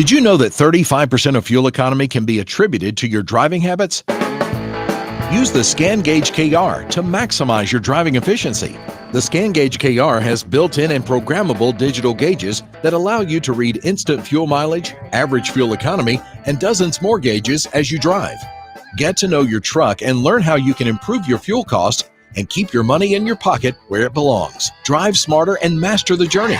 Did you know that 35% of fuel economy can be attributed to your driving habits? Use the Scan Gauge KR to maximize your driving efficiency. The Scan Gauge KR has built-in and programmable digital gauges that allow you to read instant fuel mileage, average fuel economy, and dozens more gauges as you drive. Get to know your truck and learn how you can improve your fuel cost and keep your money in your pocket where it belongs. Drive smarter and master the journey.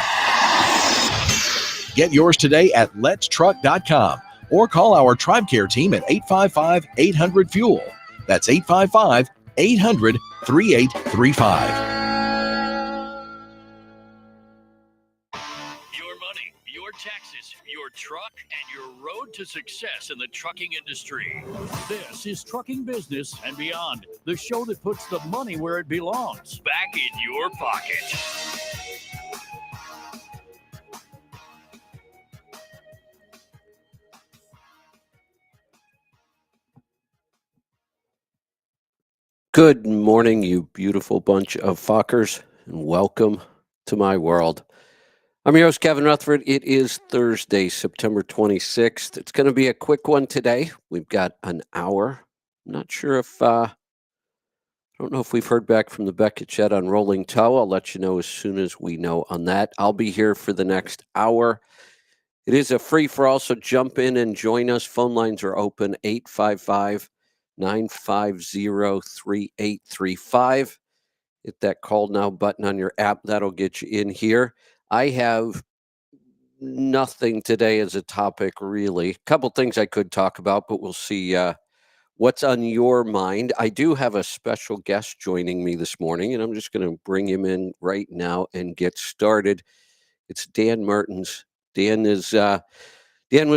Get yours today at letstruck.com or call our Tribe Care team at 855-800-FUEL. That's 855-800-3835. Your money, your taxes, your truck, and your road to success in the trucking industry. This is Trucking Business and Beyond, the show that puts the money where it belongs, back in your pocket. Good morning, you beautiful bunch of fuckers, and welcome to my world. I'm your host, Kevin Rutherford. It is Thursday, September 26th. It's going to be a quick one today. We've got an hour. I'm not sure if, I don't know if we've heard back from the Beckett yet on Rolling Toe. I'll let you know as soon as we know on that. I'll be here for the next hour. It is a free-for-all, so jump in and join us. Phone lines are open, 855-950-3835. Hit that call now button on your app. That'll get you in here. I have nothing today as a topic, really. A couple things I could talk about, but we'll see what's on your mind. I do have a special guest joining me this morning, and I'm just going to bring him in right now and get started. It's Dan Mertens. Dan was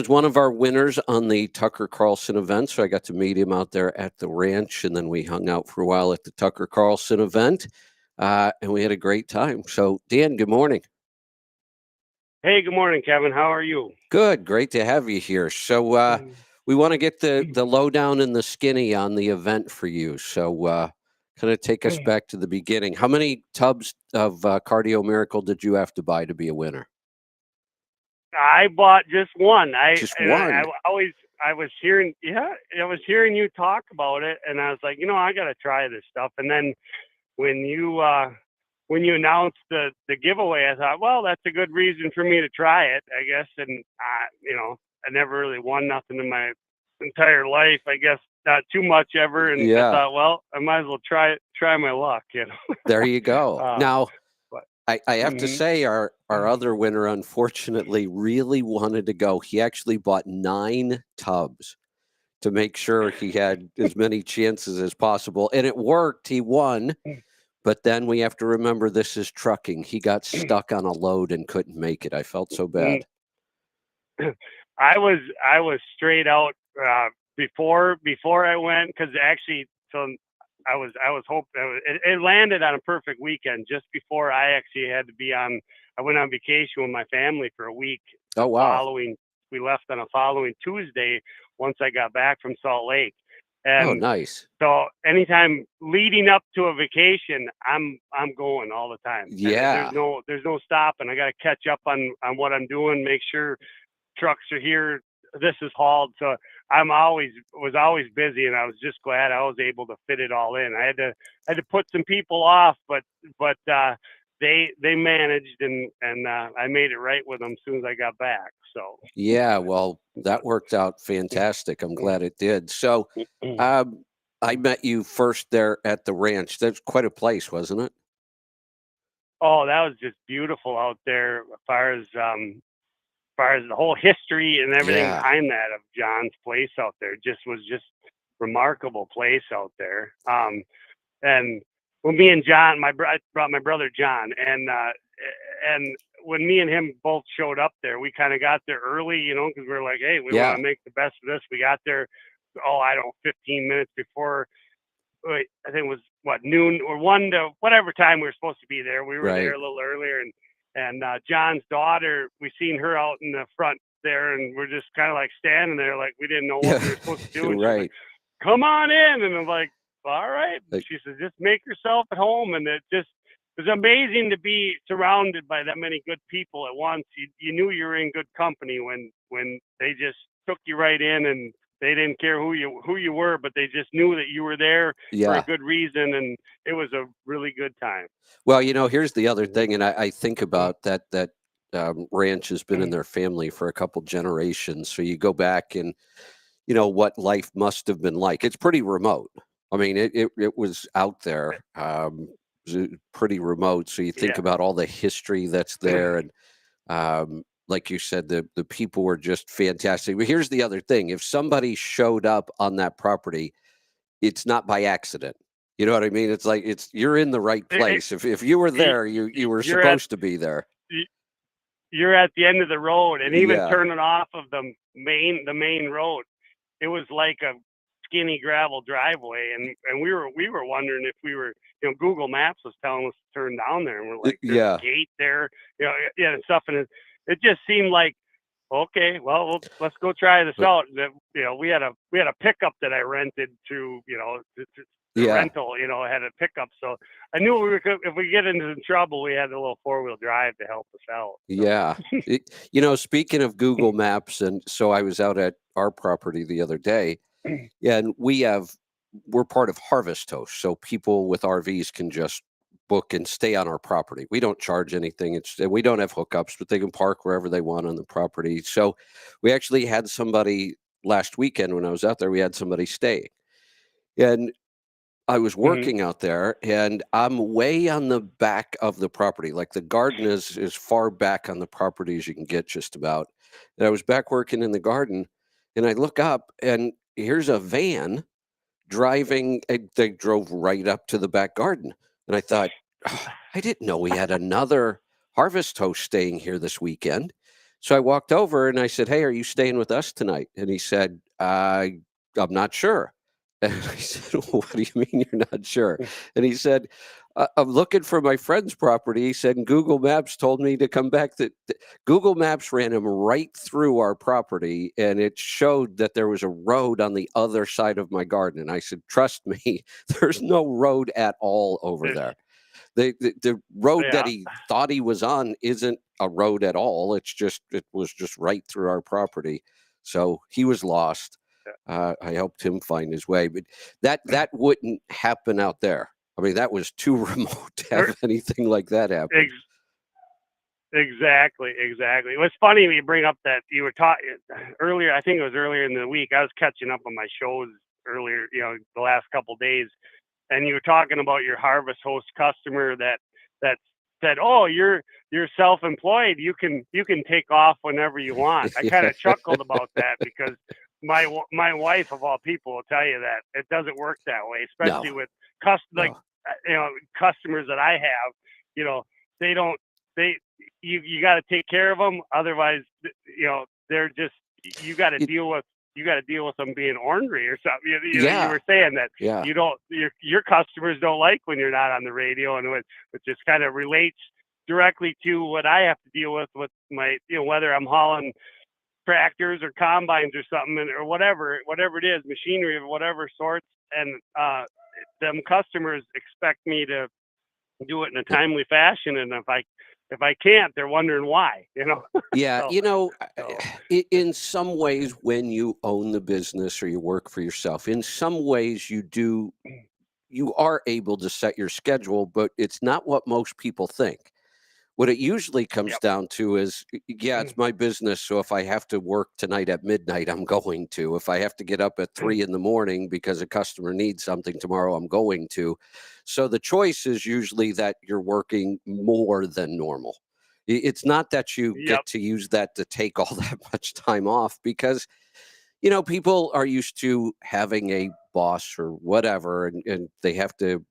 one of our winners on the Tucker Carlson event, so I got to meet him out there at the ranch, and then we hung out for a while at the Tucker Carlson event, and we had a great time. So, Dan, good morning. Hey, good morning, Kevin. How are you? Good. Great to have you here. So we want to get the lowdown and the skinny on the event for you. So kind of take us back to the beginning. How many tubs of Cardio Miracle did you have to buy to be a winner? I bought just one. Just one? I was hearing you talk about it, and I was like, I got to try this stuff. And then when you announced the giveaway, I thought, well, that's a good reason for me to try it, I guess. And I never really won nothing in my entire life. I guess not too much ever. And I thought, well, I might as well try my luck. There you go. Now, I have to Mhm. say our other winner, unfortunately, really wanted to go. He actually bought 9 tubs to make sure he had as many chances as possible. And it worked. He won. But then we have to remember this is trucking. He got stuck on a load and couldn't make it. I felt so bad. I was straight out before I went, because actually, so I was hoping it landed on a perfect weekend just before I actually had to be on. I went on vacation with my family for a week. Oh, wow. We left on a following Tuesday once I got back from Salt Lake. Oh, And nice. so anytime leading up to a vacation, I'm going all the time. Yeah. And there's no stopping. I got to catch up on what I'm doing, make sure trucks are here, this is hauled. So was always busy, and I was just glad I was able to fit it all in. I had to put some people off, but they managed, and I made it right with them as soon as I got back. So yeah, well, that worked out fantastic. I'm glad it did. So I met you first there at the ranch. That's quite a place, wasn't it? Oh, that was just beautiful out there, as far as the whole history and everything behind that of John's place out there. Was just remarkable place out there. And when me and John, I brought my brother John, and when me and him both showed up there, we kind of got there early, because we were like, hey, we want to make the best of this. We got there, 15 minutes before. I think it was noon or 1 to whatever time we were supposed to be there. We were there a little earlier, and John's daughter, we seen her out in the front there, and we're just kind of like standing there, like we didn't know what we were supposed to do. And Right. she's like, come on in. And I'm like, all right. She said, just make yourself at home. And it was amazing to be surrounded by that many good people at once. You knew you were in good company when when they just took you right in, and they didn't care who you were, but they just knew that you were there for a good reason, and it was a really good time. Well, here's the other thing, and I think about that ranch has been in their family for a couple generations. So you go back and what life must have been like. It's pretty remote. I mean, it was out there, pretty remote. So you think about all the history that's there, and like you said, the people were just fantastic. But here's the other thing: if somebody showed up on that property, it's not by accident. You know what I mean? It's like you're in the right place. If you were there, you were supposed to be there. You're at the end of the road, and even turning off of the main road, it was like a skinny gravel driveway, and we were wondering if we were, Google Maps was telling us to turn down there, and we're like, there's a gate there, and stuff, and it just seemed like, okay, well, let's go try this out. We had a pickup that I rented to rental, had a pickup, so I knew if we get into trouble, we had a little 4-wheel drive to help us out. So. Yeah. Speaking of Google Maps, and so I was out at our property the other day, and we're part of Harvest Host, so people with RVs can just book and stay on our property. We don't charge anything. And we don't have hookups, but they can park wherever they want on the property. So we actually had somebody last weekend when I was out there, we had somebody staying. And I was working out there, and I'm way on the back of the property. Like the garden is as far back on the property as you can get, just about. And I was back working in the garden, and I look up, and here's a van driving. They drove right up to the back garden. And I thought, "Oh, I didn't know we had another Harvest Host staying here this weekend." So I walked over and I said, "Hey, are you staying with us tonight?" And he said, I'm not sure." And I said, "Well, what do you mean you're not sure?" And he said, "I'm looking for my friend's property." He said, "Google Maps told me to come back." Google Maps ran him right through our property, and it showed that there was a road on the other side of my garden. And I said, "Trust me, there's no road at all over there. The road that he thought he was on isn't a road at all. It was just right through our property." So he was lost. I helped him find his way, but that wouldn't happen out there. I mean, that was too remote to have anything like that happen. Exactly. It was funny when you bring up that you were talking earlier. I think it was earlier in the week. I was catching up on my shows earlier, the last couple of days, and you were talking about your Harvest Host customer that said, "Oh, you're self-employed. You can take off whenever you want." I kind of chuckled about that because my wife, of all people, will tell you that it doesn't work that way, especially with customers that I have. They don't. You got to take care of them, otherwise, they're just you got to deal with them being ornery or something. You were saying that you don't your customers don't like when you're not on the radio, and which just kind of relates directly to what I have to deal with my whether I'm hauling tractors or combines or something, or whatever it is, machinery of whatever sorts, and them customers expect me to do it in a timely fashion, and if I can't, they're wondering why, Yeah, in some ways, when you own the business or you work for yourself, in some ways you are able to set your schedule, but it's not what most people think. What it usually comes down to is, it's my business, so if I have to work tonight at midnight, I'm going to. If I have to get up at 3 in the morning because a customer needs something tomorrow, I'm going to. So the choice is usually that you're working more than normal. It's not that you get to use that to take all that much time off, because people are used to having a boss or whatever, and they have to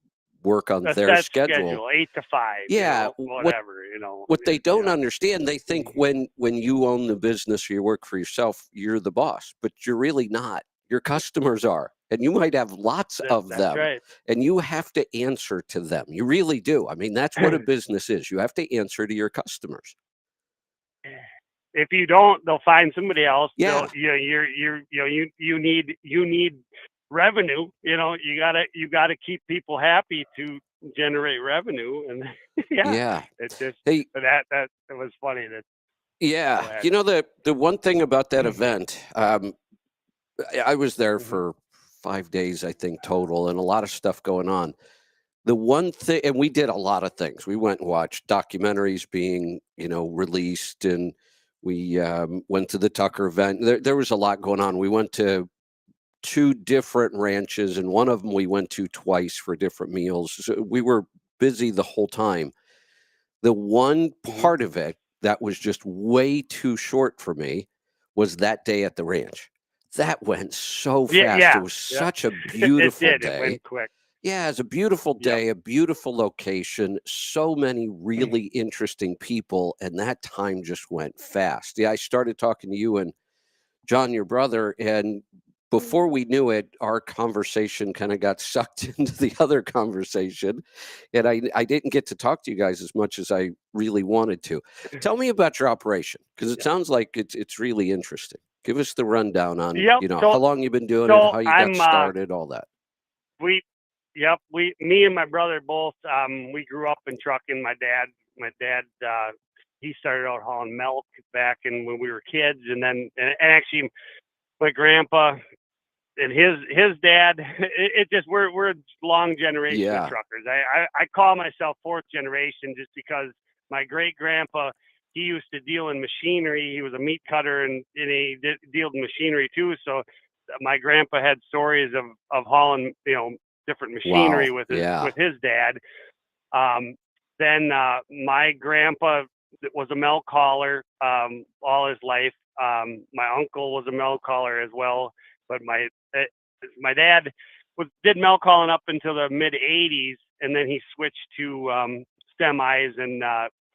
work on their schedule. 8 to 5. Yeah, whatever. What they don't understand, they think when you own the business or you work for yourself, you're the boss, but you're really not. Your customers are, and you might have lots of them, right. and you have to answer to them. You really do. I mean, that's what a business is. You have to answer to your customers. If you don't, they'll find somebody else. Yeah. You need revenue. You gotta keep people happy to generate revenue, and it just that it was funny that Yeah, you know, the one thing about that event, I was there Mhm. for 5 days, I think, total, and a lot of stuff going on. The one thing, and we did a lot of things. We went and watched documentaries being, released, and we went to the Tucker event. There was a lot going on. We went to 2 different ranches, and one of them we went to twice for different meals. So we were busy the whole time. The one Mhm. part of it that was just way too short for me was that day at the ranch. That went so Yeah, fast. It yeah, was yeah. such a It beautiful did. It day. went quick. Yeah, it's a beautiful Yep. day, a beautiful location, so many really interesting people, and that time just went fast. Yeah, I started talking to you and John, your brother, and before we knew it, our conversation kind of got sucked into the other conversation, and I didn't get to talk to you guys as much as I really wanted to. Tell me about your operation, because it Yep. sounds like it's really interesting. Give us the rundown on, Yep. how So long you've been doing it, so how you got I'm started, all that. we yep, me and my brother both we grew up in trucking. My dad he started out hauling milk back in when we were kids, and then and actually my grandpa and his dad, it just we're a long generation of Yeah. truckers. I call myself fourth generation just because my great grandpa, he used to deal in machinery. He was a meat cutter, and he dealt in machinery too. So my grandpa had stories of hauling different machinery Wow. with Yeah. his dad. um, then my grandpa was a milk hauler all his life. My uncle was a milk hauler as well, but eh, my dad did milk hauling up until the mid '80s, and then he switched to semis and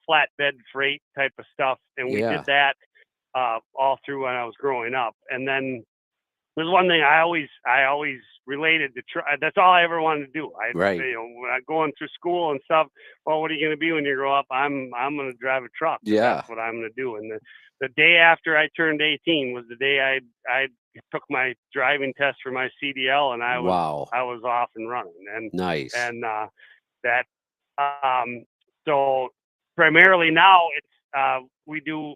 flatbed freight type of stuff, and we did Yeah. that all through when I was growing up. And then there's one thing I always related to. That's all I ever wanted to do. Right. When I going through school and stuff. Well, what are you going to be when you grow up? I'm going to drive a truck. That's Yeah. what I'm going to do. And the day after I turned 18 was the day I took my driving test for my CDL, and I was Wow. I was off and running. Nice. And that so primarily now it's we do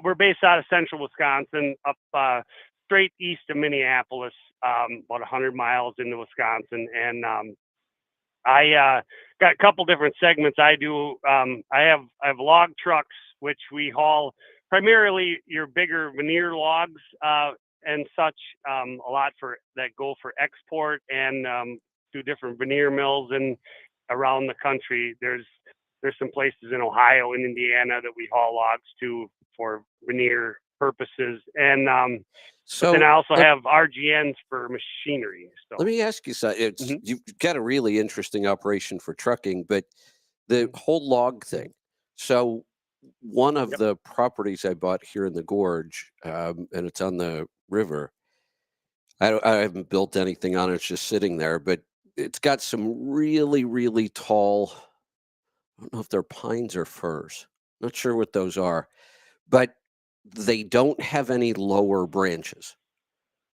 we're based out of central Wisconsin, up straight east of Minneapolis, about 100 miles into Wisconsin. And I got a couple different segments I do. I have log trucks, which we haul primarily your bigger veneer logs and such. A lot for that go for export and to different veneer mills and around the country. There's some places in Ohio and Indiana that we haul logs to for veneer purposes. And but then So I also let, have RGNs for machinery. let So me ask you something. mhm. You've got a really interesting operation for trucking, but the Mhm. whole log thing. So one of Yep. the properties I bought here in the gorge, and it's on the river. I haven't built anything on it; it's just sitting there. But it's got some really, really tall. I don't know if they're pines or firs. Not sure what those are, but they don't have any lower branches.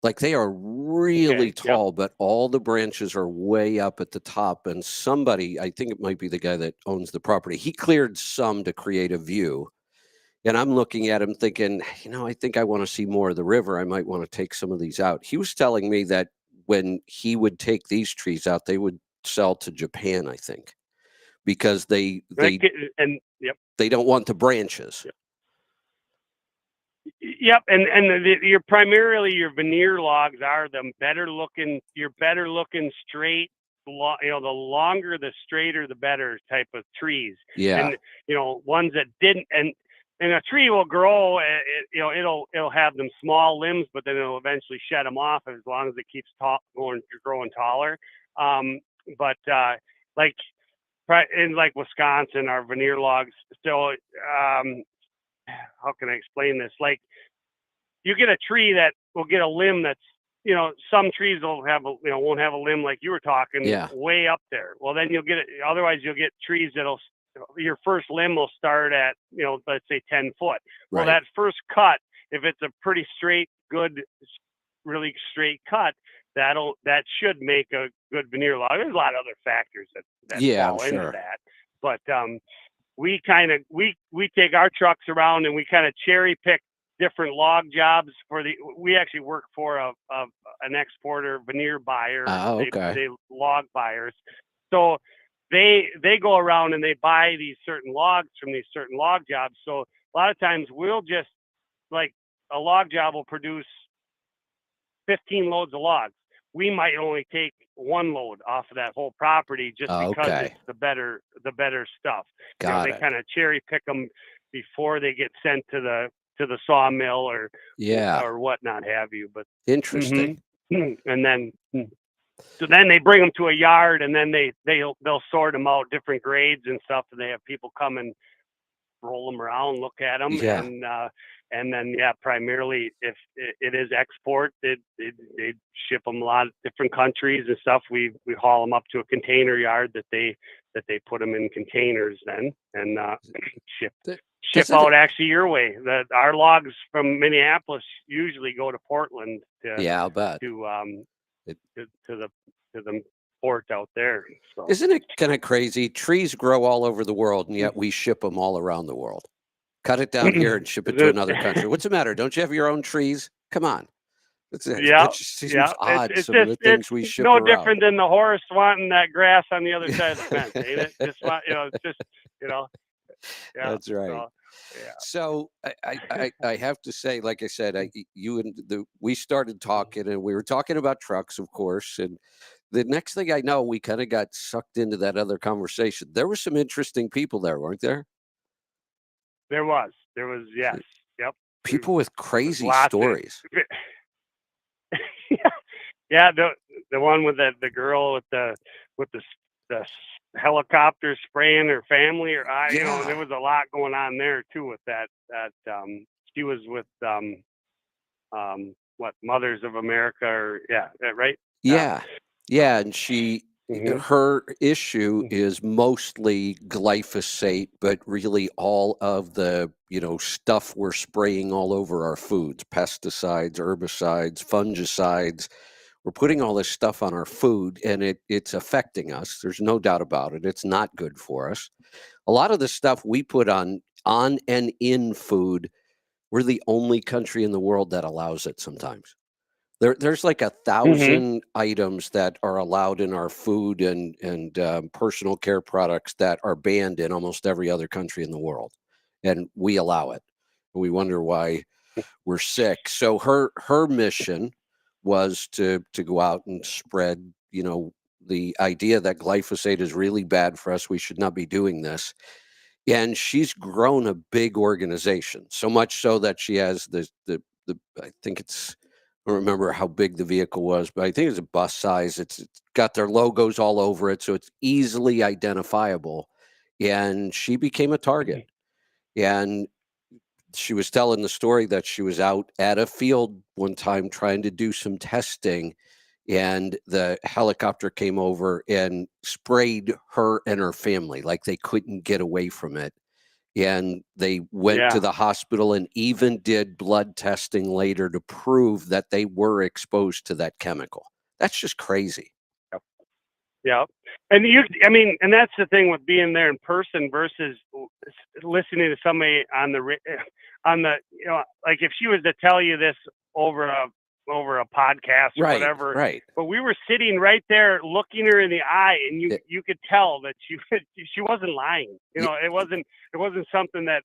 Like, they are really Okay. Yep. tall, but all the branches are way up at the top, and somebody, I think it might be the guy that owns the property, he cleared some to create a view, and I'm looking at him thinking, I think I wanna see more of the river, I might wanna take some of these out. He was telling me that when he would take these trees out, they would sell to Japan, I think, because they That they and yep. they don't want the branches. Yep. Yep, and your primarily your veneer logs are the better looking, your better looking straight. The longer, the straighter, the better type of trees. Yeah, And ones that didn't, and a tree will grow. It'll have them small limbs, but then it'll eventually shed them off as long as it keeps growing taller. Um, but like in like Wisconsin, our veneer logs still. How can I explain this? Like you get a tree that will get a limb that's some trees will have won't have a limb like you were talking yeah, way up there. Well, then you'll get it. Otherwise, you'll get trees that'll your first limb will start at let's say 10 foot. Well, right. that first cut, if it's a pretty straight, good, really straight cut, that should make a good veneer log. There's a lot of other factors that Yeah, I'm fall into sure. that, but we kind of we take our trucks around and we kind of cherry pick different log jobs we actually work for an exporter veneer buyer. Oh, okay. They log buyers. So they go around and they buy these certain logs from these certain log jobs. So a lot of times we'll just, like, a log job will produce 15 loads of logs. We might only take one load off of that whole property just because Okay. it's the better stuff. Got They it. kind of cherry pick them before they get sent to the sawmill or Yeah. whatnot have you. But Interesting. and then so then they bring them to a yard, and then they'll sort them out, different grades and stuff, and they have people come and roll them around, look at them, Yeah. and then primarily if it is export, they ship them a lot of different countries and stuff. We haul them up to a container yard that they put them in containers then, and ship Doesn't out it- actually your way. Our logs from Minneapolis usually go to Portland Yeah, I'll bet. to the port out there. So Isn't it kind of crazy? Trees grow all over the world, and yet we ship them all around the world. Cut it down here and ship it to another country. What's the matter? Don't you have your own trees? Come on. Yeah, That just seems odd. It's Some of the just things we ship no around. different than the horse wanting that grass on the other side of the fence, ain't it? Just it's just yeah. That's right. So I have to say, like I said, we started talking, and we were talking about trucks, of course, and the next thing I know, we kind of got sucked into that other conversation. There were some interesting people there, weren't there? There was, yes, yep. People with crazy Lots of- stories. Yeah, the one with the girl with the helicopter spraying her family, or Yeah. there was a lot going on there too with that. She was with what, Mothers of America, or right? Yeah. Yeah. And her issue is mostly glyphosate, but really all of the, stuff we're spraying all over our foods, pesticides, herbicides, fungicides. We're putting all this stuff on our food, and it's affecting us. There's no doubt about it. It's not good for us. A lot of the stuff we put on and in food, we're the only country in the world that allows it sometimes. There's like 1,000 items that are allowed in our food and personal care products that are banned in almost every other country in the world, and we allow it. We wonder why we're sick. So her mission was to go out and spread, the idea that glyphosate is really bad for us. We should not be doing this. And she's grown a big organization, so much so that she has the I think I don't remember how big the vehicle was, but I think it's a bus size. It's got their logos all over it, so it's easily identifiable. And she became a target. And she was telling the story that she was out at a field one time trying to do some testing, and the helicopter came over and sprayed her and her family, like they couldn't get away from it. And they went to the hospital and even did blood testing later to prove that they were exposed to that chemical. That's just crazy. Yeah. And and that's the thing with being there in person versus listening to somebody on the, like if she was to tell you this over a podcast or whatever. Right. But we were sitting right there looking her in the eye, and you could tell that she wasn't lying. It wasn't something that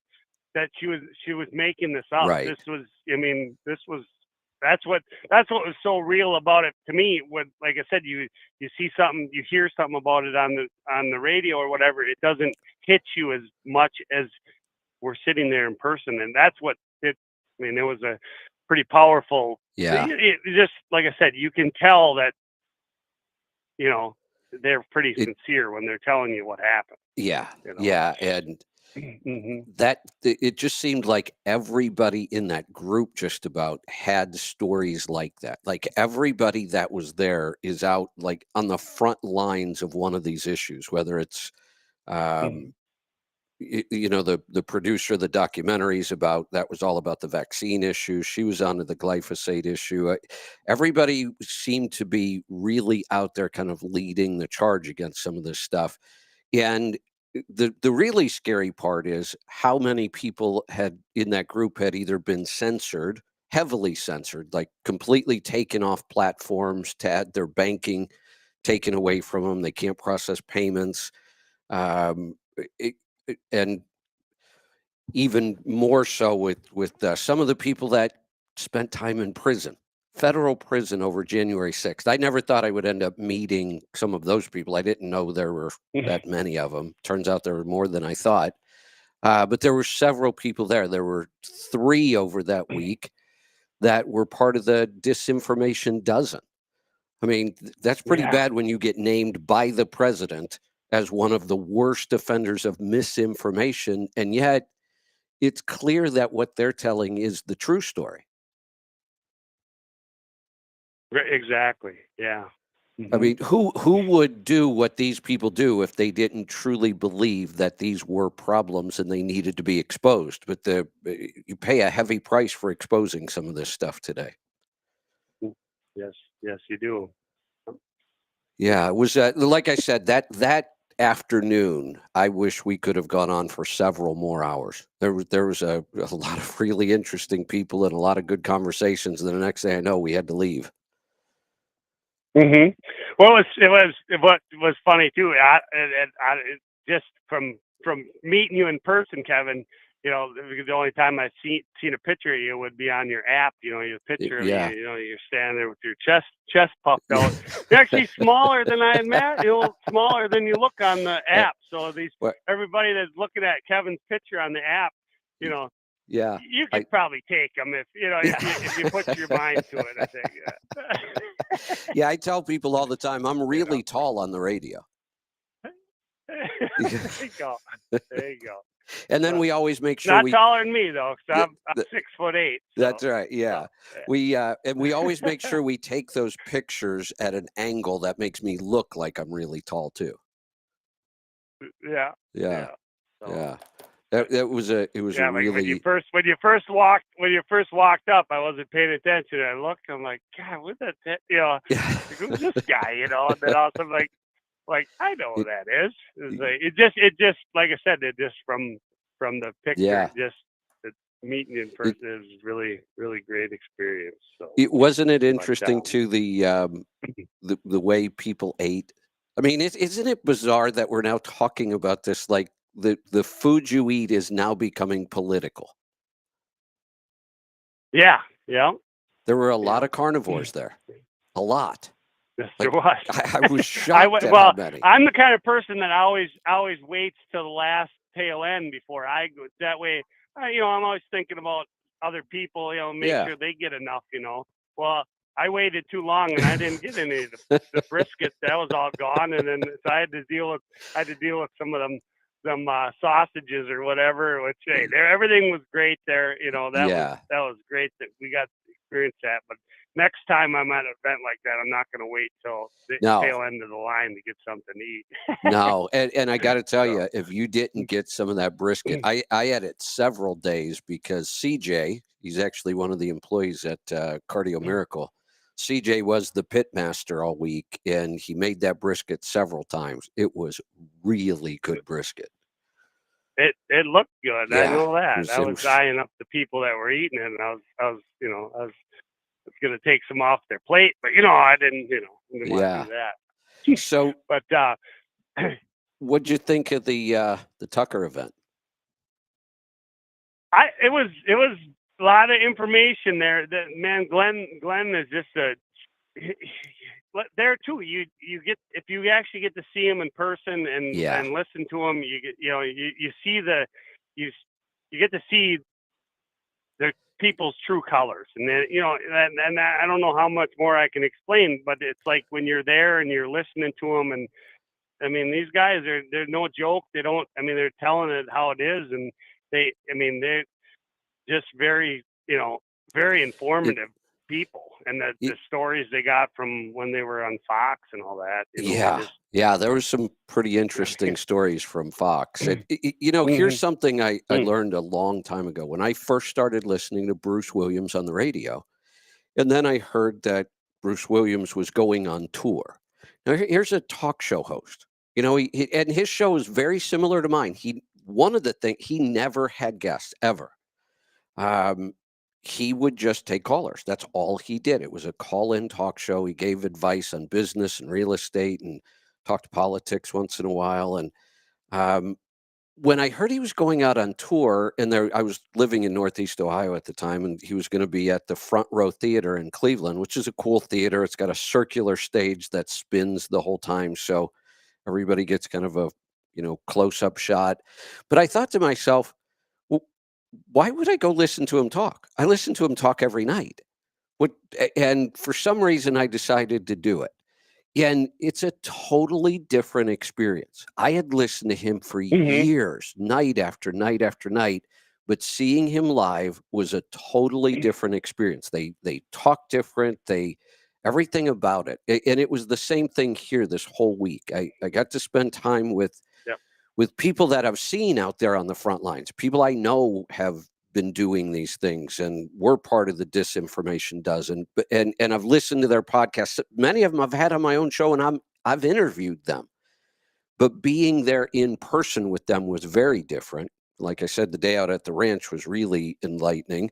she was making this up. Right. That's what was so real about it to me. When, like I said, you see something, you hear something about it on the radio or whatever, it doesn't hit you as much as we're sitting there in person, and that's what it. It was a pretty powerful. Yeah. It just, like I said, you can tell that they're pretty sincere when they're telling you what happened. Yeah. Yeah, and that it just seemed like everybody in that group just about had stories like that. Like everybody that was there is out like on the front lines of one of these issues, whether it's the producer of the documentaries that was all about the vaccine issue. She was onto the glyphosate issue. Everybody seemed to be really out there kind of leading the charge against some of this stuff. And the really scary part is how many people had in that group had either been censored, heavily censored, like completely taken off platforms, to add their banking taken away from them. They can't process payments. Um, and even more so with some of the people that spent time in prison, federal prison over January 6th. I never thought I would end up meeting some of those people. I didn't know there were that many of them. Turns out there were more than I thought. But there were several people there. There were 3 over that week that were part of the disinformation dozen. I mean, that's pretty Yeah. bad when you get named by the president as one of the worst offenders of misinformation, and yet it's clear that what they're telling is the true story. Exactly. Yeah. I mean, who would do what these people do if they didn't truly believe that these were problems and they needed to be exposed? But you pay a heavy price for exposing some of this stuff today. Yes. Yes, you do. Yeah, it was like I said, that afternoon. I wish we could have gone on for several more hours. There was a lot of really interesting people and a lot of good conversations. And the next thing I know, we had to leave. Mm-hmm. Well, what was funny too. Just from meeting you in person, Kevin. You know, the only time I've seen a picture of you would be on your app. You know, your picture of Yeah. you. You know, you're standing there with your chest puffed out. You're actually smaller than I imagined. You know, smaller than you look on the app. So everybody that's looking at Kevin's picture on the app, you know. Yeah, you could probably take them if you put your mind to it. I think. Yeah, I tell people all the time I'm really tall on the radio. There you go. There you go. And then we always make sure not taller than me though, because I'm 6'8". So, that's right. Yeah, we always make sure we take those pictures at an angle that makes me look like I'm really tall too. Yeah. Yeah. It was a really when you first walked up, I wasn't paying attention. I looked, I'm like, God, what's that? Who's this guy? You know, and then also like I know who that is. It just like I said, it just from the picture, just the meeting in person is really really great experience. So wasn't it interesting too the way people ate? I mean, isn't it bizarre that we're now talking about this like the food you eat is now becoming political? Yeah. There were a lot of carnivores there, a lot. Yes, there was. I was shocked at how many. I'm the kind of person that always waits till the last tail end before I go. That way, I'm always thinking about other people. Make sure they get enough. Well, I waited too long and I didn't get any of the brisket. That was all gone, and then so I had to deal with some of them sausages or whatever. Which everything was great there. That was great that we got to experience that. But next time I'm at an event like that, I'm not going to wait till the tail end of the line to get something to eat. No, and I got to tell you, if you didn't get some of that brisket, I had it several days because CJ, he's actually one of the employees at Cardio Miracle. CJ was the pit master all week, and he made that brisket several times. It was really good brisket. It looked good. Yeah, I know that. I was eyeing up the people that were eating it, and I was going to take some off their plate, but I didn't want to do that. So, but what'd you think of the Tucker event? It was a lot of information there. That man, Glenn is just there too. You get, if you actually get to see him in person and listen to him, you get you see you get to see the people's true colors, and then and I don't know how much more I can explain, but it's like when you're there and you're listening to them, and I mean these guys they're no joke. They're telling it how it is, and they're just very very informative people, and the stories they got from when they were on Fox and all that. There were some pretty interesting stories from Fox. And, here's something I learned a long time ago when I first started listening to Bruce Williams on the radio. And then I heard that Bruce Williams was going on tour. Now, here's a talk show host You know, and his show is very similar to mine. One of the things, he never had guests ever. He would just take callers. That's all he did. It was a call-in talk show. He gave advice on business and real estate and talked politics once in a while. And um, when I heard he was going out on tour, and I was living in Northeast Ohio at the time, and he was going to be at the Front Row Theater in Cleveland, which is a cool theater. It's got a circular stage that spins the whole time, so everybody gets kind of a close-up shot. But I thought to myself, well, why would I go listen to him talk? I listen to him talk every night. And for some reason, I decided to do it. And it's a totally different experience. I had listened to him for Mm-hmm. years, night after night after night, but seeing him live was a totally different experience. They talk different, everything about it. And it was the same thing here this whole week. I got to spend time with Yep. people that I've seen out there on the front lines, people I know have been doing these things and we're part of the disinformation dozen. And I've listened to their podcasts. Many of them I've had on my own show, and I've interviewed them. But being there in person with them was very different. Like I said, the day out at the ranch was really enlightening.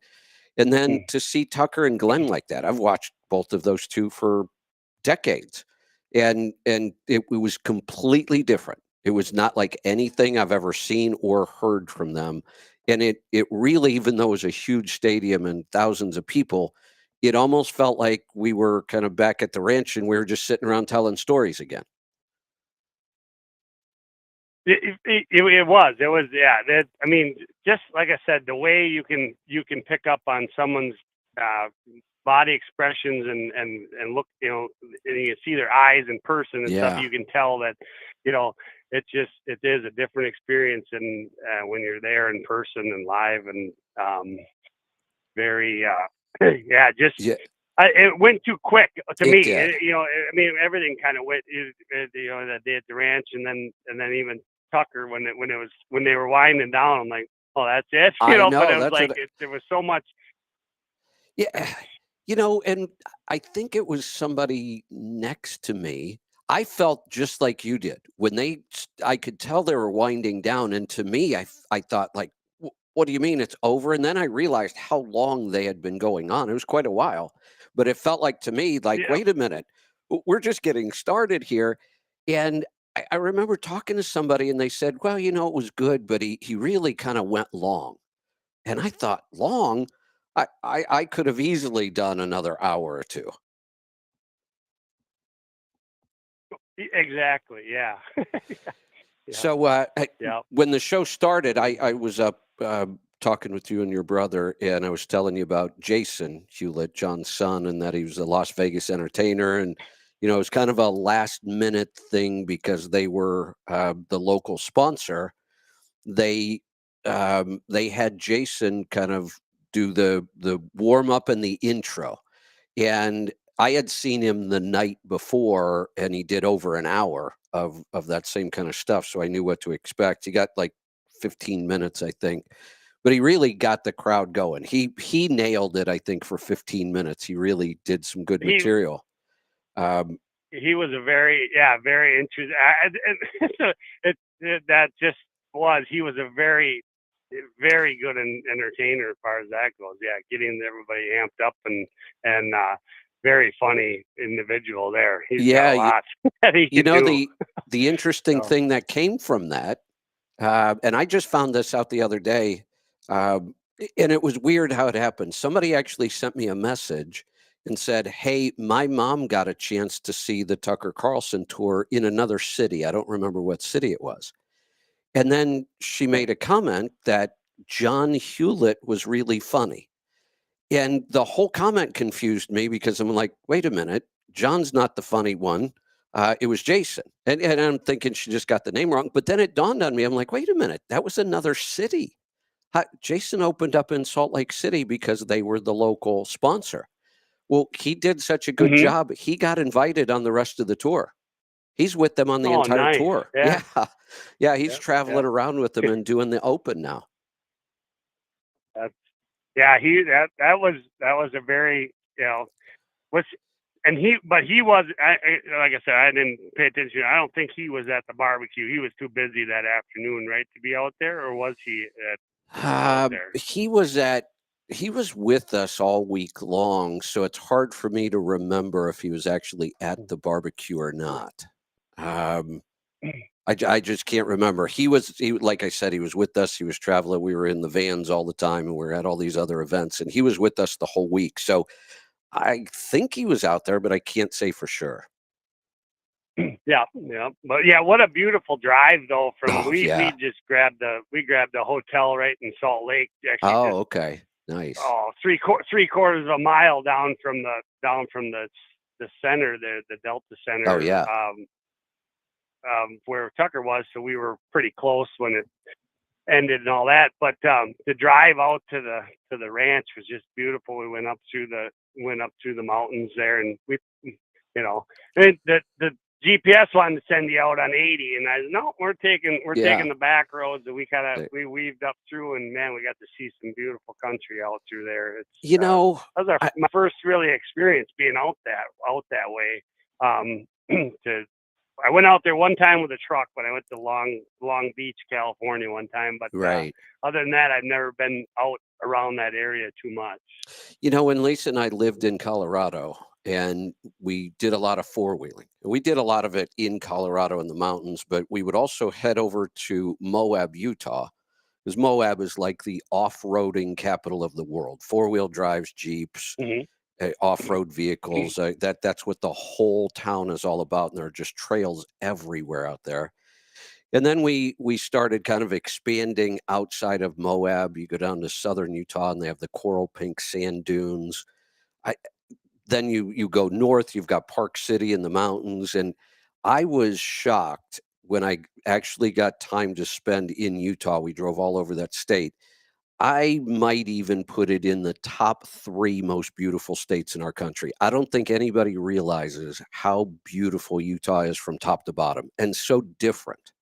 And then to see Tucker and Glenn like that, I've watched both of those two for decades, and it was completely different. It was not like anything I've ever seen or heard from them. And it really, even though it was a huge stadium and thousands of people, it almost felt like we were kind of back at the ranch and we were just sitting around telling stories again. It was, yeah. I mean, just like I said, the way you can pick up on someone's body expressions and look, and you see their eyes in person and stuff. You can tell that, it is a different experience, and when you're there in person and live, and very it went too quick to me. I mean, everything kind of went, that day at the ranch, and then even Tucker when they were winding down. I'm like, oh, that's it. I know, but it was like there was so much. Yeah, and I think it was somebody next to me. I felt just like you did when I could tell they were winding down, and to me, I thought like, what do you mean it's over? And then I realized how long they had been going on. It was quite a while, but it felt like to me, like, wait a minute, we're just getting started here. And I remember talking to somebody and they said, well, it was good, but he really kind of went long. And I thought, long? I could have easily done another hour or two. Exactly. Yeah. So when the show started, I was up talking with you and your brother, and I was telling you about Jason Hewlett, John's son, and that he was a Las Vegas entertainer. And, it was kind of a last minute thing because they were the local sponsor. They had Jason kind of do the warm up and the intro. And I had seen him the night before, and he did over an hour of that same kind of stuff. So I knew what to expect. He got like 15 minutes, I think, but he really got the crowd going. He nailed it, I think, for 15 minutes. He really did some good material. He was a very interesting. That just was. He was a very, very good entertainer as far as that goes. Yeah, getting everybody amped up and very funny individual there. He's got a lot that he can do. The interesting thing that came from that, and I just found this out the other day, and it was weird how it happened. Somebody actually sent me a message and said, hey, my mom got a chance to see the Tucker Carlson tour in another city. I don't remember what city it was. And then she made a comment that John Hewlett was really funny. And the whole comment confused me because I'm like, wait a minute, John's not the funny one. It was Jason. And I'm thinking she just got the name wrong. But then it dawned on me. I'm like, wait a minute, that was another city. Jason opened up in Salt Lake City because they were the local sponsor. Well, he did such a good job. He got invited on the rest of the tour. He's with them on the entire tour. Yeah. He's traveling around with them and doing the open now. That was a very, And he was, like I said, I didn't pay attention. I don't think he was at the barbecue. He was too busy that afternoon, right, to be out there, or was he out there? He was with us all week long, so it's hard for me to remember if he was actually at the barbecue or not. I just can't remember. He like I said, he was with us. He was traveling. We were in the vans all the time, and we were at all these other events, and he was with us the whole week. So I think he was out there, but I can't say for sure. Yeah, but yeah, what a beautiful drive though. We just grabbed the hotel right in Salt Lake. Actually, okay, nice. Oh, three quarters of a mile down from the center, the Delta Center. Oh yeah. Where Tucker was, so we were pretty close when it ended and all that. But the drive out to the ranch was just beautiful. We went up through the mountains there, and and the GPS wanted to send you out on 80, and I said, no, we're taking the back roads, and we weaved up through, and man, we got to see some beautiful country out through there. It's that was my first really experience being out that way. I went out there one time with a truck, but I went to Long Beach, California one time. But other than that, I've never been out around that area too much. When Lisa and I lived in Colorado, and we did a lot of four-wheeling. We did a lot of it in Colorado in the mountains, but we would also head over to Moab, Utah, because Moab is like the off-roading capital of the world. Four-wheel drives, Jeeps. Off-road vehicles. That's what the whole town is all about, and there are just trails everywhere out there. And then we started kind of expanding outside of Moab. You go down to southern Utah, and they have the coral pink sand dunes. Then you go north. You've got Park City in the mountains, and I was shocked when I actually got time to spend in Utah. We drove all over that state. I might even put it in the top 3 most beautiful states in our country. I don't think anybody realizes how beautiful Utah is from top to bottom, and so different.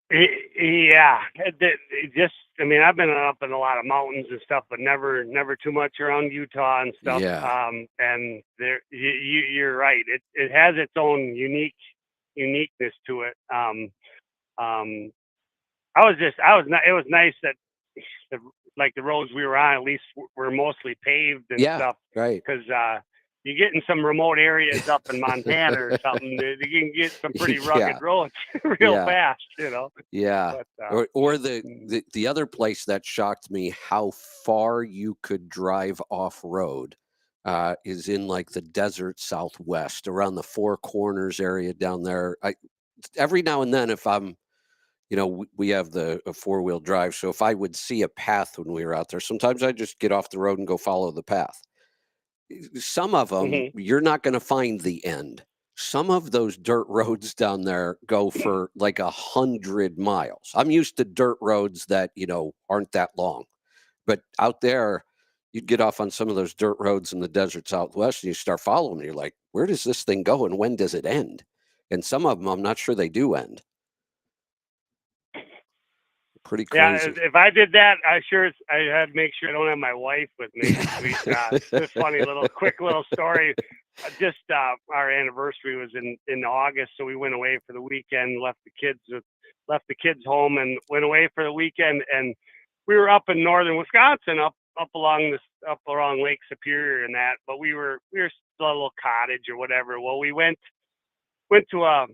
Yeah, I've been up in a lot of mountains and stuff, but never too much around Utah and stuff. Yeah. And there, you're right. It has its own uniqueness to it. It was nice that the roads we were on, at least were mostly paved and stuff. Right. Because you get in some remote areas up in Montana or something, you can get some pretty rugged roads real fast, Yeah. But, or the other place that shocked me, how far you could drive off road, is in like the desert Southwest, around the Four Corners area down there. Every now and then, if I'm we have a four-wheel drive. So if I would see a path when we were out there, sometimes I just get off the road and go follow the path. Some of them, you're not going to find the end. Some of those dirt roads down there go for like 100 miles. I'm used to dirt roads that, aren't that long. But out there, you'd get off on some of those dirt roads in the desert Southwest and you start following. You're like, where does this thing go and when does it end? And some of them, I'm not sure they do end. Pretty crazy. Yeah, if I did that, I had to make sure I don't have my wife with me. This funny quick little story. Just our anniversary was in August, so we went away for the weekend. Left the kids home and went away for the weekend. And we were up in northern Wisconsin, up along Lake Superior and that. But we were still a little cottage or whatever. Well, we went to a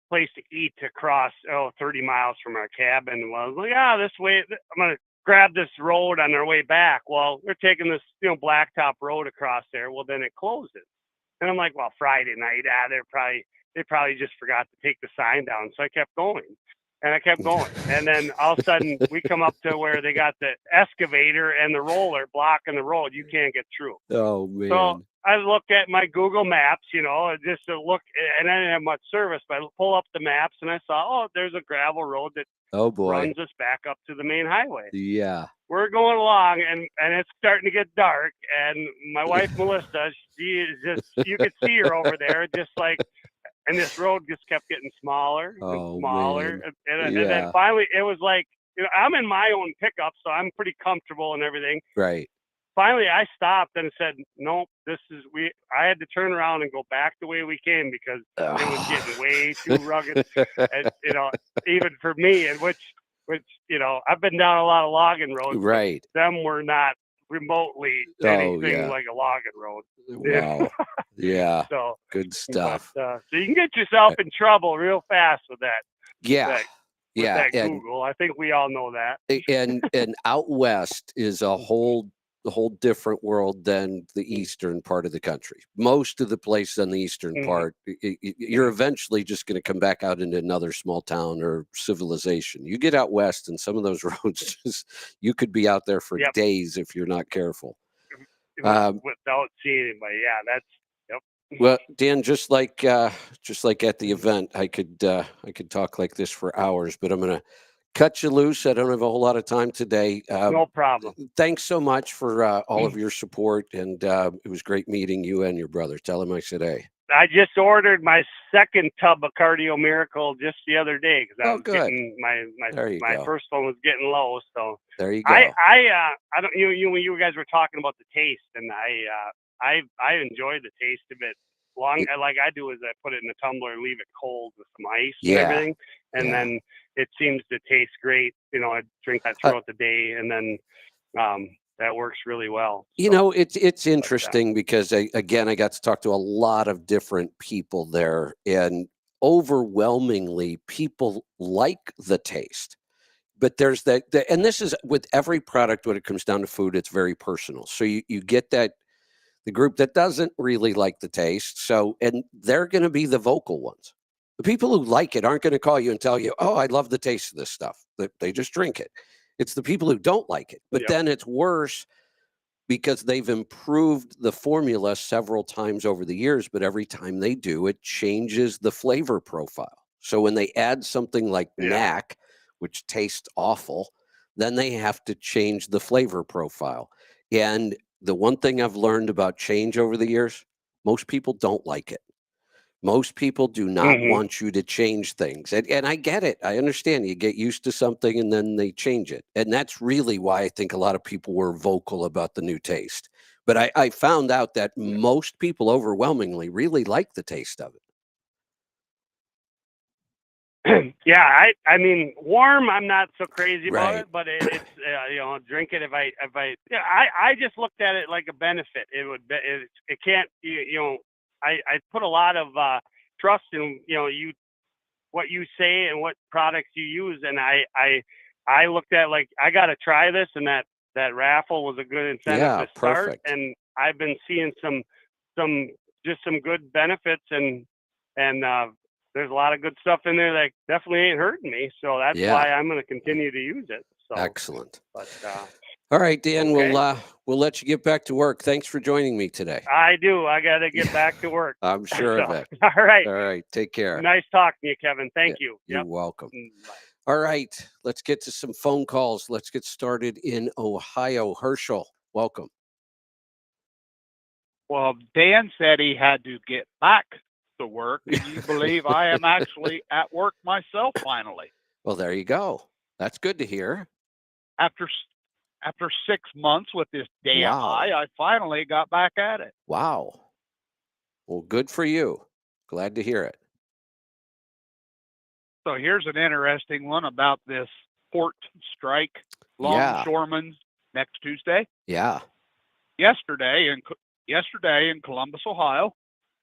place to eat across 30 miles from our cabin. Well, I was like, this way I'm gonna grab this road on our way back. Well, we're taking this blacktop road across there. Well, then it closes, and I'm like, well, Friday night, they probably just forgot to take the sign down. So I kept going and then all of a sudden we come up to where they got the excavator and the roller blocking the road. You can't get through. Oh man. So I looked at my Google Maps, just to look, and I didn't have much service, but I pull up the maps and I saw, there's a gravel road that runs us back up to the main highway. Yeah. We're going along and it's starting to get dark, and my wife, Melissa, she is just, you could see her over there, just like, and this road just kept getting smaller and smaller. And then finally it was like, I'm in my own pickup, so I'm pretty comfortable and everything. Right. finally I stopped and said, nope, I had to turn around and go back the way we came because it was getting way too rugged. And, even for me, and which, I've been down a lot of logging roads. Right. Them were not remotely anything like a logging road. Wow. Yeah. So good stuff. But, so you can get yourself in trouble real fast with that. Yeah. With that Google. I think we all know that. And out west is a whole different world than the eastern part of the country. Most of the places on the eastern part, you're eventually just going to come back out into another small town or civilization. You get out west and some of those roads, you could be out there for days if you're not careful. Without seeing anybody. Yeah, that's Well, Dan, just like at the event, I could talk like this for hours, but I'm going to cut you loose. I don't have a whole lot of time today. No problem. Thanks so much for all of your support, and it was great meeting you and your brother. Tell him I said hey. I just ordered my second tub of Cardio Miracle just the other day because I was getting my first one was getting low. So there you go. I don't when you guys were talking about the taste, and I enjoyed the taste of it. Like I do is I put it in a tumbler and leave it cold with some ice and everything, and then it seems to taste great. I drink that throughout the day, and then that works really well. It's interesting because I got to talk to a lot of different people there, and overwhelmingly people like the taste. But there's and this is with every product when it comes down to food, it's very personal. So you get that. The group that doesn't really like the taste. And they're going to be the vocal ones. The people who like it aren't going to call you and tell you, oh, I love the taste of this stuff. They just drink it. It's the people who don't like it. But then it's worse because they've improved the formula several times over the years. But every time they do, it changes the flavor profile. So when they add something like NAC, which tastes awful, then they have to change the flavor profile. And the one thing I've learned about change over the years, most people don't like it. Most people do not want you to change things. And I get it. I understand. You get used to something and then they change it. And that's really why I think a lot of people were vocal about the new taste. But I found out that most people overwhelmingly really like the taste of it. Yeah, I mean, warm, I'm not so crazy about it, but it's drink it if I just looked at it like a benefit. It can't, I put a lot of trust in what you say and what products you use, and I looked at like I got to try this, and that raffle was a good incentive to start, and I've been seeing some good benefits and there's a lot of good stuff in there that definitely ain't hurting me. So that's why I'm going to continue to use it. So excellent. But all right, Dan, we'll let you get back to work. Thanks for joining me today. I do. I got to get back to work. I'm sure of it. All right. All right. Take care. Nice talking to you, Kevin. Thank you. You're welcome. Bye. All right. Let's get to some phone calls. Let's get started in Ohio. Herschel, welcome. Well, Dan said he had to get back to work. Can you believe I am actually at work myself finally? Well, there you go. That's good to hear. After 6 months with this damn eye, I finally got back at it. Wow. Well, good for you. Glad to hear it. So here's an interesting one about this port strike, longshoremen next Tuesday. Yeah. Yesterday in Columbus, Ohio,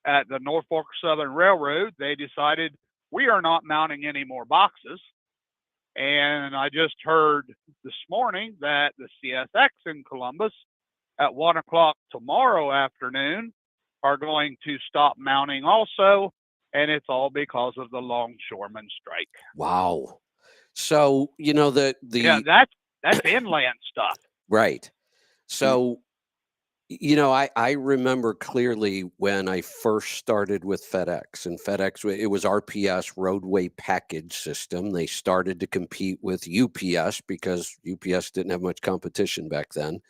at the Norfolk Southern Railroad, they decided we are not mounting any more boxes. And I just heard this morning that the CSX in Columbus at 1 o'clock tomorrow afternoon are going to stop mounting also. And it's all because of the longshoremen strike. Wow. So, that's inland stuff. Right. So, I remember clearly when I first started with FedEx, and FedEx, it was RPS, Roadway Package System. They started to compete with UPS because UPS didn't have much competition back then.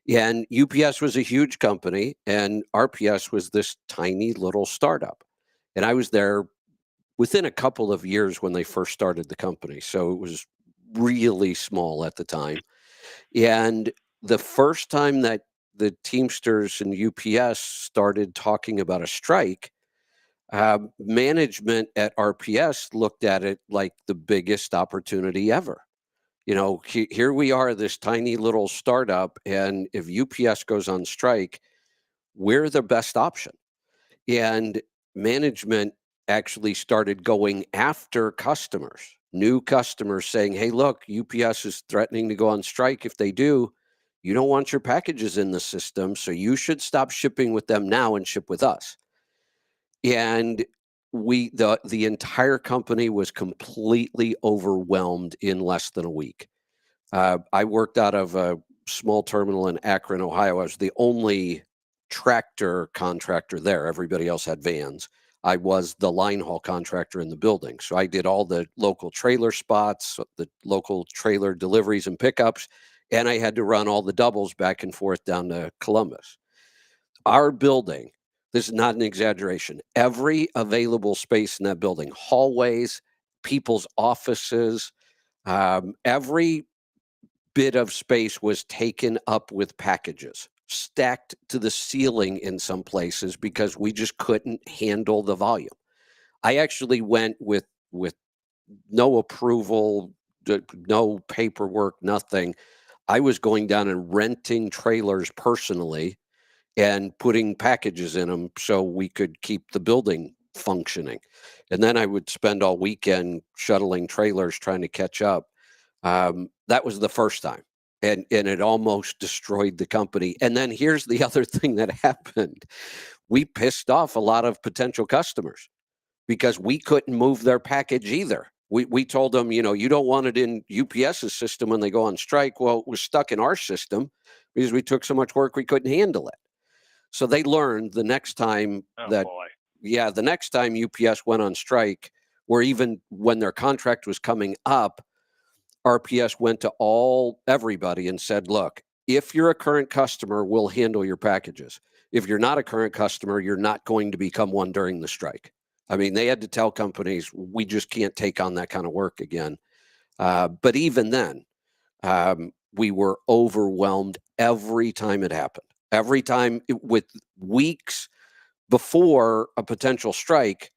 And UPS was a huge company and RPS was this tiny little startup. And I was there within a couple of years when they first started the company. So it was really small at the time. And the first time that the Teamsters and UPS started talking about a strike, management at RPS looked at it like the biggest opportunity ever. You know, here we are, this tiny little startup, and if UPS goes on strike, we're the best option. And management actually started going after customers, new customers, saying, hey, look, UPS is threatening to go on strike. If they do, you don't want your packages in the system, so you should stop shipping with them now and ship with us. And the entire company was completely overwhelmed in less than a week. I worked out of a small terminal in Akron, Ohio. I was the only tractor contractor there. Everybody else had vans. I was the line haul contractor in the building. So I did all the local trailer spots, the local trailer deliveries and pickups, and I had to run all the doubles back and forth down to Columbus. Our building, this is not an exaggeration, every available space in that building, hallways, people's offices, every bit of space was taken up with packages, stacked to the ceiling in some places because we just couldn't handle the volume. I actually went with no approval, no paperwork, nothing. I was going down and renting trailers personally and putting packages in them so we could keep the building functioning. And then I would spend all weekend shuttling trailers trying to catch up. That was the first time. And it almost destroyed the company. And then here's the other thing that happened. We pissed off a lot of potential customers because we couldn't move their package either. We told them, you know, you don't want it in UPS's system when they go on strike. Well, it was stuck in our system because we took so much work we couldn't handle it. So they learned the next time the next time UPS went on strike, or even when their contract was coming up, RPS went to everybody and said, look, if you're a current customer, we'll handle your packages. If you're not a current customer, you're not going to become one during the strike. I mean, they had to tell companies, we just can't take on that kind of work again. But even then, we were overwhelmed every time it happened. Every time, with weeks before a potential strike,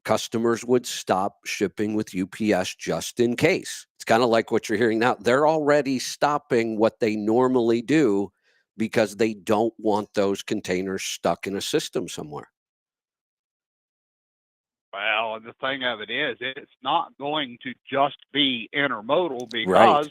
customers would stop shipping with UPS just in case. It's kind of like what you're hearing now. They're already stopping what they normally do because they don't want those containers stuck in a system somewhere. Well, and the thing of it is, it's not going to just be intermodal because Right.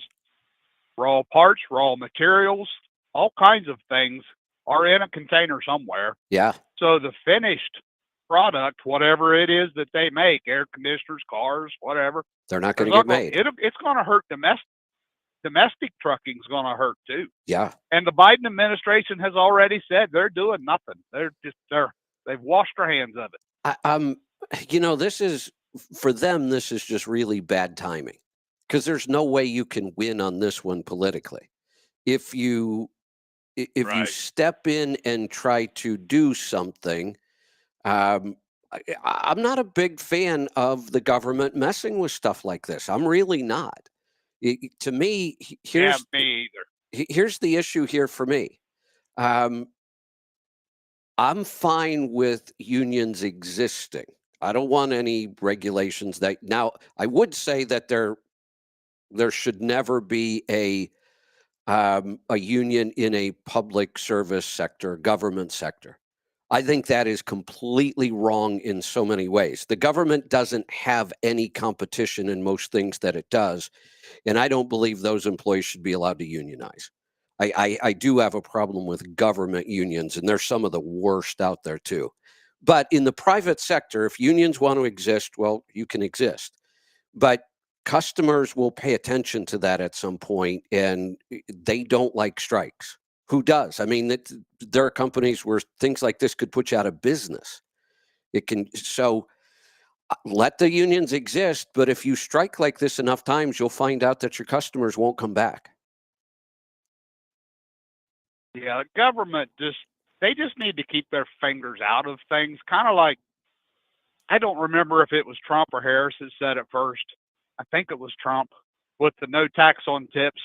raw parts, raw materials, all kinds of things are in a container somewhere. Yeah. So the finished product, whatever it is that they make, air conditioners, cars, whatever, They're not going to get made. It's going to hurt domestic trucking is going to hurt too. Yeah. And the Biden administration has already said they're doing nothing. They've washed their hands of it. You know, this is, for them, this is just really bad timing because there's no way you can win on this one politically. If you step in and try to do something, I'm not a big fan of the government messing with stuff like this. I'm really not. To me, here's me either. Here's the issue here for me. I'm fine with unions existing. I don't want any regulations that. Now, I would say that there should never be a union in a public service sector, government sector. I think that is completely wrong in so many ways. The government doesn't have any competition in most things that it does, and I don't believe those employees should be allowed to unionize. I do have a problem with government unions, and they're some of the worst out there too. But in the private sector, if unions want to exist, well, you can exist. But customers will pay attention to that at some point, and they don't like strikes. Who does? I mean, there are companies where things like this could put you out of business. It can. So let the unions exist, but if you strike like this enough times, you'll find out that your customers won't come back. Yeah, the government they just need to keep their fingers out of things. Kind of like, I don't remember if it was Trump or Harris that said it first. I think it was Trump with the no tax on tips.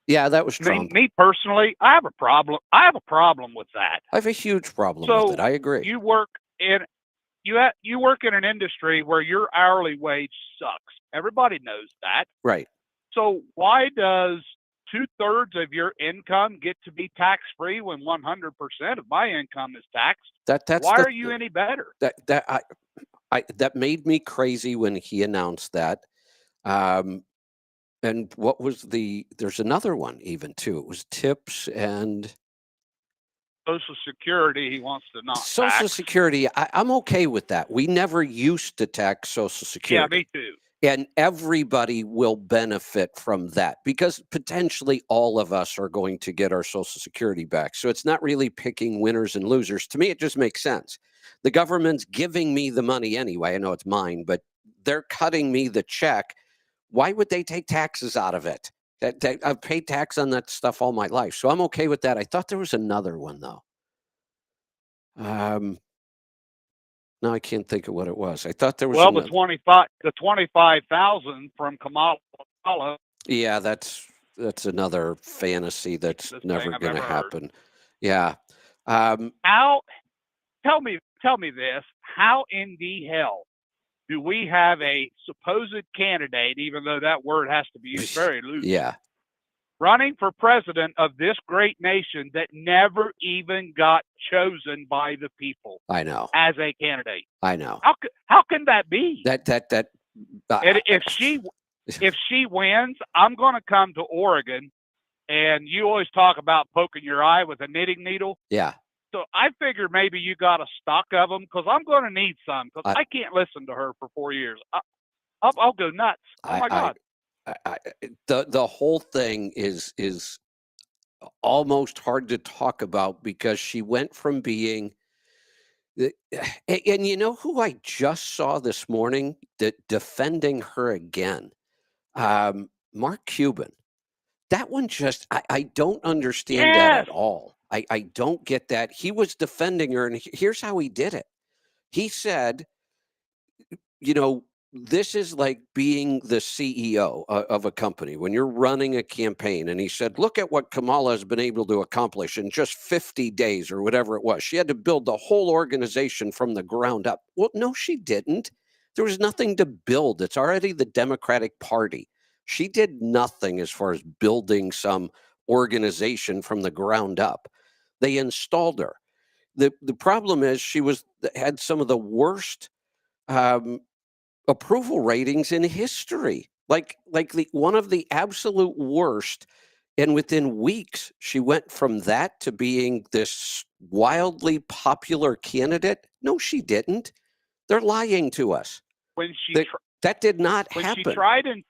Yeah, that was Trump. Me personally, I have a problem. I have a problem with that. I have a huge problem So with it. I agree. you work in you work in an industry where your hourly wage sucks. Everybody knows that. Right. So why does 2/3 of your income get to be tax free when 100% of my income is taxed? Why are you any better? That made me crazy when he announced that. And what was there's another one even too. It was tips and Social Security he wants to not Social tax. Security. I'm okay with that. We never used to tax Social Security. Yeah, me too. And everybody will benefit from that because potentially all of us are going to get our Social Security back. So it's not really picking winners and losers. To me, it just makes sense. The government's giving me the money anyway. I know it's mine, but they're cutting me the check. Why would they take taxes out of it? I've paid tax on that stuff all my life. So I'm okay with that. I thought there was another one, though. No, I can't think of what it was. I thought there was the 25,000 from Kamala. Yeah, that's another fantasy that's never going to happen. Yeah. How? Tell me this. How in the hell do we have a supposed candidate, even though that word has to be used very loosely? Yeah. Running for president of this great nation that never even got chosen by the people. I know. As a candidate. I know. How can that be? And if she wins, I'm going to come to Oregon, and you always talk about poking your eye with a knitting needle. Yeah. So I figure maybe you got a stock of them because I'm going to need some because I can't listen to her for 4 years. I'll go nuts. Oh my God. The whole thing is almost hard to talk about because she went from being and you know who I just saw this morning defending her again? Mark Cuban. That one just I don't understand that at all. I don't get that. He was defending her, and here's how he did it. He said, this is like being the CEO of a company when you're running a campaign. And he said, look at what Kamala has been able to accomplish in just 50 days or whatever it was. She had to build the whole organization from the ground up. Well, no, she didn't. There was nothing to build. It's already the Democratic Party. She did nothing as far as building some organization from the ground up. They installed her. The problem is she had some of the worst approval ratings in history, like one of the absolute worst. And within weeks, she went from that to being this wildly popular candidate. No, she didn't. They're lying to us. That did not happen. When she tried in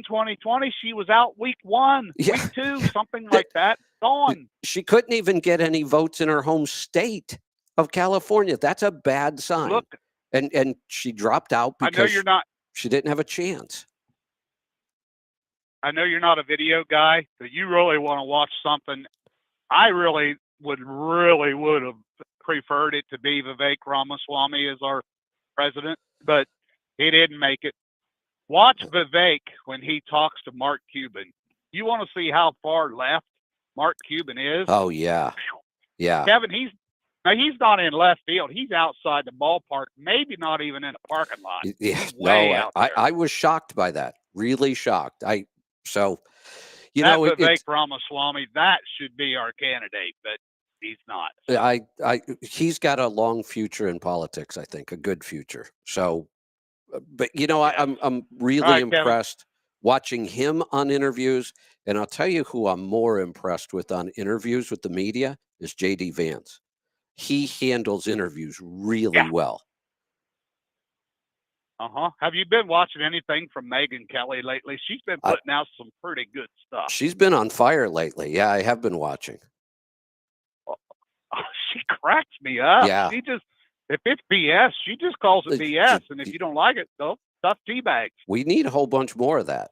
2020, she was out week 1, week 2, something like that. Gone. She couldn't even get any votes in her home state of California. That's a bad sign. Look, and she dropped out because she didn't have a chance. I know you're not a video guy, but you really want to watch something. I really would have preferred it to be Vivek Ramaswamy as our president, but he didn't make it. Watch Vivek when he talks to Mark Cuban. You want to see how far left Mark Cuban is? Oh, yeah. Yeah. Kevin, he's not in left field. He's outside the ballpark, maybe not even in a parking lot. Yeah, I was shocked by that. Really shocked. Vivek Ramaswamy, that should be our candidate, but he's not. He's got a long future in politics, I think, a good future. So, but I'm really impressed watching him on interviews. And I'll tell you who I'm more impressed with on interviews with the media is J.D. Vance. He handles interviews really well. Have you been watching anything from Megyn Kelly lately? She's been putting out some pretty good stuff. She's been on fire lately. Yeah, I have been watching. She cracks me up. Yeah. She just, if it's BS, she just calls it BS. And if you don't like it, though, stuff tea bags. We need a whole bunch more of that.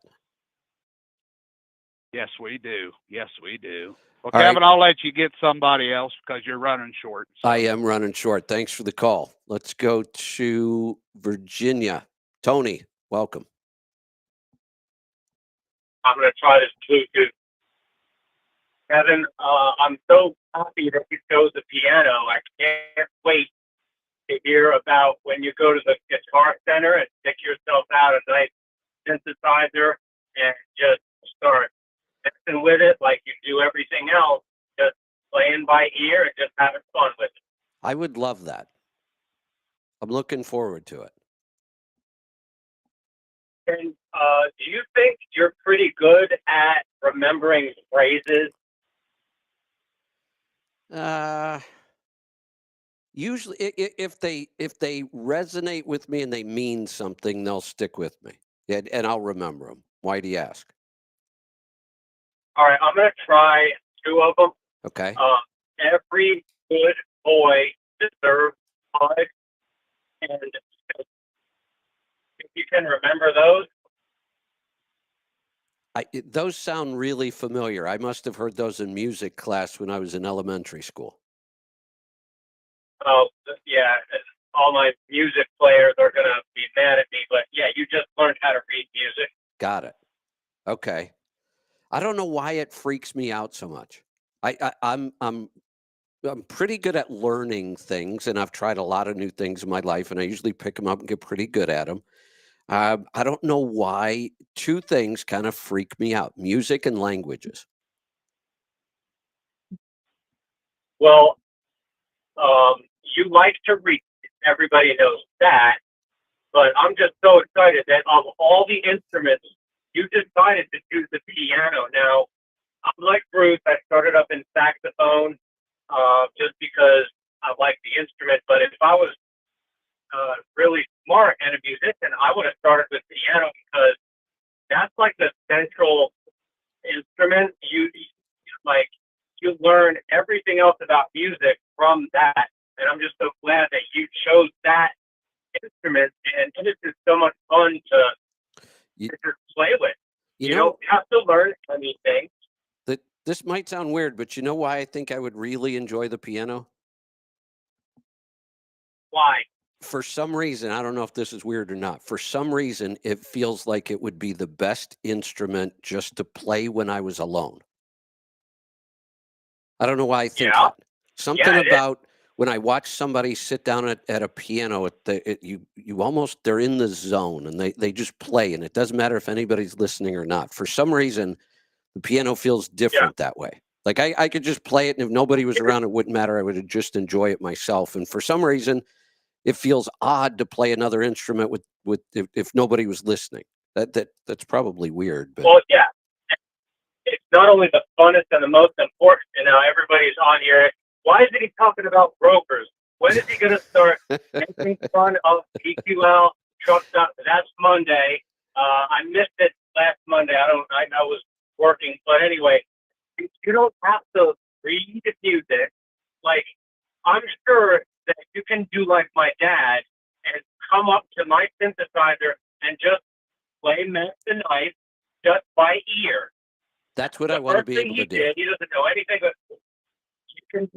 Yes, we do. Yes, we do. Well, All Kevin, right. I'll let you get somebody else because you're running short. So. I am running short. Thanks for the call. Let's go to Virginia. Tony, welcome. I'm going to try this Bluetooth. Kevin, I'm so happy that you chose the piano. I can't wait to hear about when you go to the Guitar Center and pick yourself out a nice synthesizer and just start messing with it like you do everything else, just playing by ear and just having fun with it. I would love that. I'm looking forward to it. And do you think you're pretty good at remembering phrases? Usually, if they resonate with me and they mean something, they'll stick with me, and I'll remember them. Why do you ask? All right, I'm going to try 2 of them. Okay. Every good boy deserves college, and if you can remember those. Those sound really familiar. I must have heard those in music class when I was in elementary school. Oh, yeah. All my music players are going to be mad at me, but yeah, you just learned how to read music. Got it. Okay. I don't know why it freaks me out so much. I'm pretty good at learning things, and I've tried a lot of new things in my life, and I usually pick them up and get pretty good at them. I don't know why 2 things kind of freak me out: music and languages. Well, you like to read. Everybody knows that. But I'm just so excited that of all the instruments, you decided to choose the piano. Now, I'm like Bruce. I started up in saxophone just because I like the instrument. But if I was really smart and a musician, I would have started with piano because that's like the central instrument. You learn everything else about music from that, and I'm just so glad that you chose that instrument, and it is just so much fun to just play with. You don't have to learn anything. This might sound weird, but you know why I think I would really enjoy the piano? Why? For some reason, I don't know if this is weird or not. For some reason, it feels like it would be the best instrument just to play when I was alone. I don't know why I think that. Something about when I watch somebody sit down at a piano, you almost, they're in the zone and they just play, and it doesn't matter if anybody's listening or not. For some reason, the piano feels different that way. Like I could just play it, and if nobody was around, it wouldn't matter. I would just enjoy it myself. And for some reason, it feels odd to play another instrument with if nobody was listening. That's probably weird. But well, yeah, it's not only the funnest and the most important. You know, everybody's on here. Why isn't he talking about brokers? When is he going to start making fun of PQL truck stop? That's Monday. I missed it last Monday. I was working, but anyway, you don't have to read music. Like, I'm sure that you can do like my dad and come up to my synthesizer and just play Mac the Knife just by ear. That's what I want to be able to do. He doesn't know anything, but you can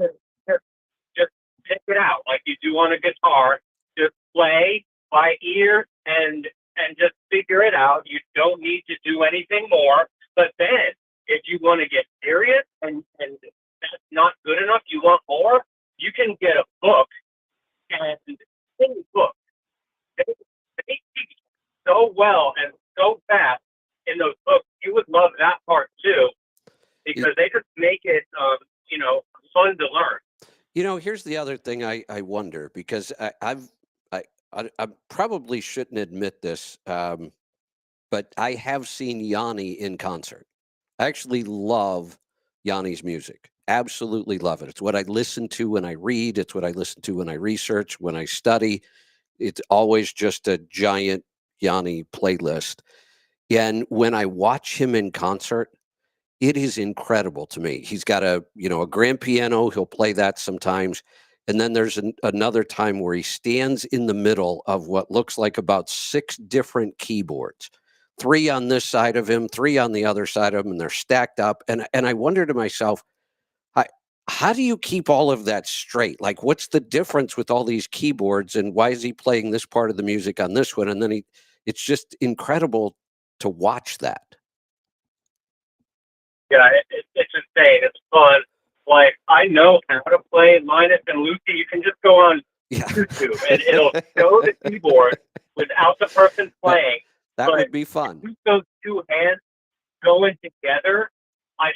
just pick it out like you do on a guitar. Just play by ear and just figure it out. You don't need to do anything more. But then, if you want to get serious and that's not good enough, you want more, you can get a book. And any book, they teach so well and so fast in those books. You would love that part too, because they just make it, fun to learn. You know, here's the other thing I wonder, because I probably shouldn't admit this, but I have seen Yanni in concert. I actually love Yanni's music. Absolutely love it. It's what I listen to when I read. It's what I listen to when I research, when I study. It's always just a giant Yanni playlist. And when I watch him in concert, it is incredible to me. He's got a grand piano. He'll play that sometimes. And then there's another time where he stands in the middle of what looks like about 6 different keyboards, 3 on this side of him, 3 on the other side of him, and they're stacked up. And I wonder to myself, how do you keep all of that straight? Like, what's the difference with all these keyboards, and why is he playing this part of the music on this one? And then it's just incredible to watch that. Yeah, it's insane. It's fun. Like, I know how to play Linus and Lucy. You can just go on YouTube and it'll show the keyboard without the person playing. That would be fun. Those two hands going together, I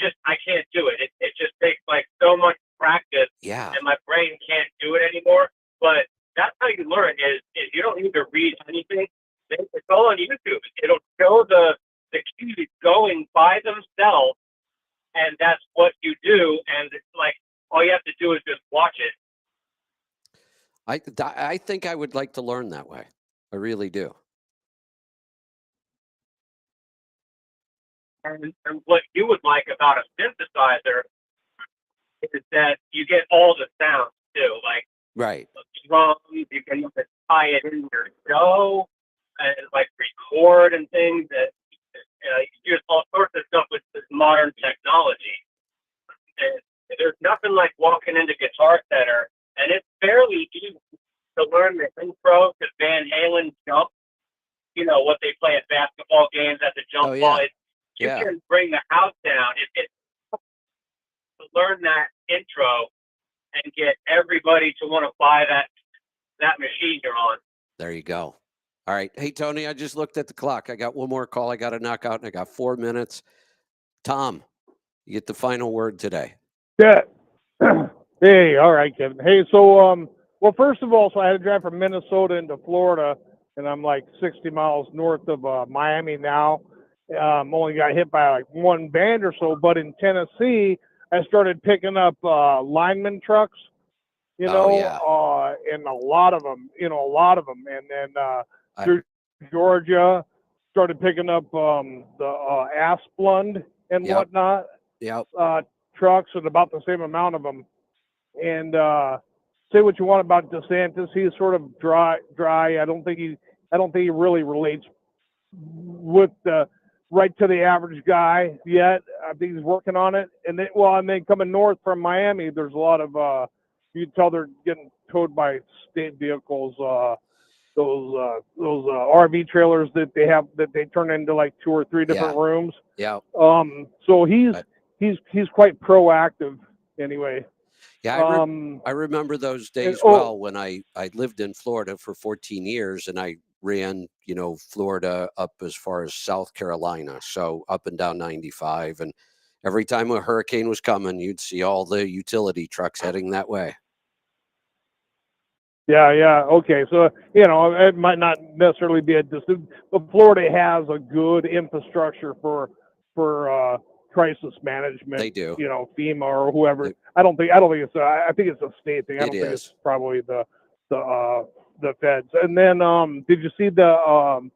can't do it. It just takes like so much practice. Yeah. And my brain can't do it anymore. But that's how you learn is you don't need to read anything. It's all on YouTube. It'll show the keys going by themselves, and that's what you do. And it's like all you have to do is just watch it. I think I would like to learn that way. I really do. And what you would like about a synthesizer is that you get all the sounds too, like right drums. You can tie it in your show and like record and things. That use all sorts of stuff with this modern technology. And there's nothing like walking into Guitar Center, and it's fairly easy to learn the intro to Van Halen Jump. You know what they play at basketball games at the jump ball. You can bring the house down. It's to learn that intro and get everybody to want to buy that machine you're on. There you go. All right. Hey, Tony, I just looked at the clock. I got one more call I got to knock out, and I got 4 minutes. Tom, you get the final word today. Yeah. Hey, all right, Kevin. Hey, so, well, first of all, so I had to drive from Minnesota into Florida, and I'm like 60 miles north of Miami now. Only got hit by like one band or so, but in Tennessee, I started picking up lineman trucks, and a lot of them, and then through Georgia, started picking up the Asplund and whatnot. Trucks and about the same amount of them. And say what you want about DeSantis, he's sort of dry. I don't think he really relates with the right to the average guy yet. I think he's working on it. And then coming north from Miami, there's a lot of you can tell they're getting towed by state vehicles. Those RV trailers that they turn into like 2 or 3 different rooms. Yeah. So he's quite proactive anyway. Yeah, I remember those days well when I lived in Florida for 14 years, and I ran, Florida up as far as South Carolina, so up and down 95. And every time a hurricane was coming, you'd see all the utility trucks heading that way. Yeah. Okay. So, it might not necessarily be but Florida has a good infrastructure for crisis management. They do. FEMA or whoever. I don't think it's I think it's a state thing. I don't think it's probably the feds. And then did you see the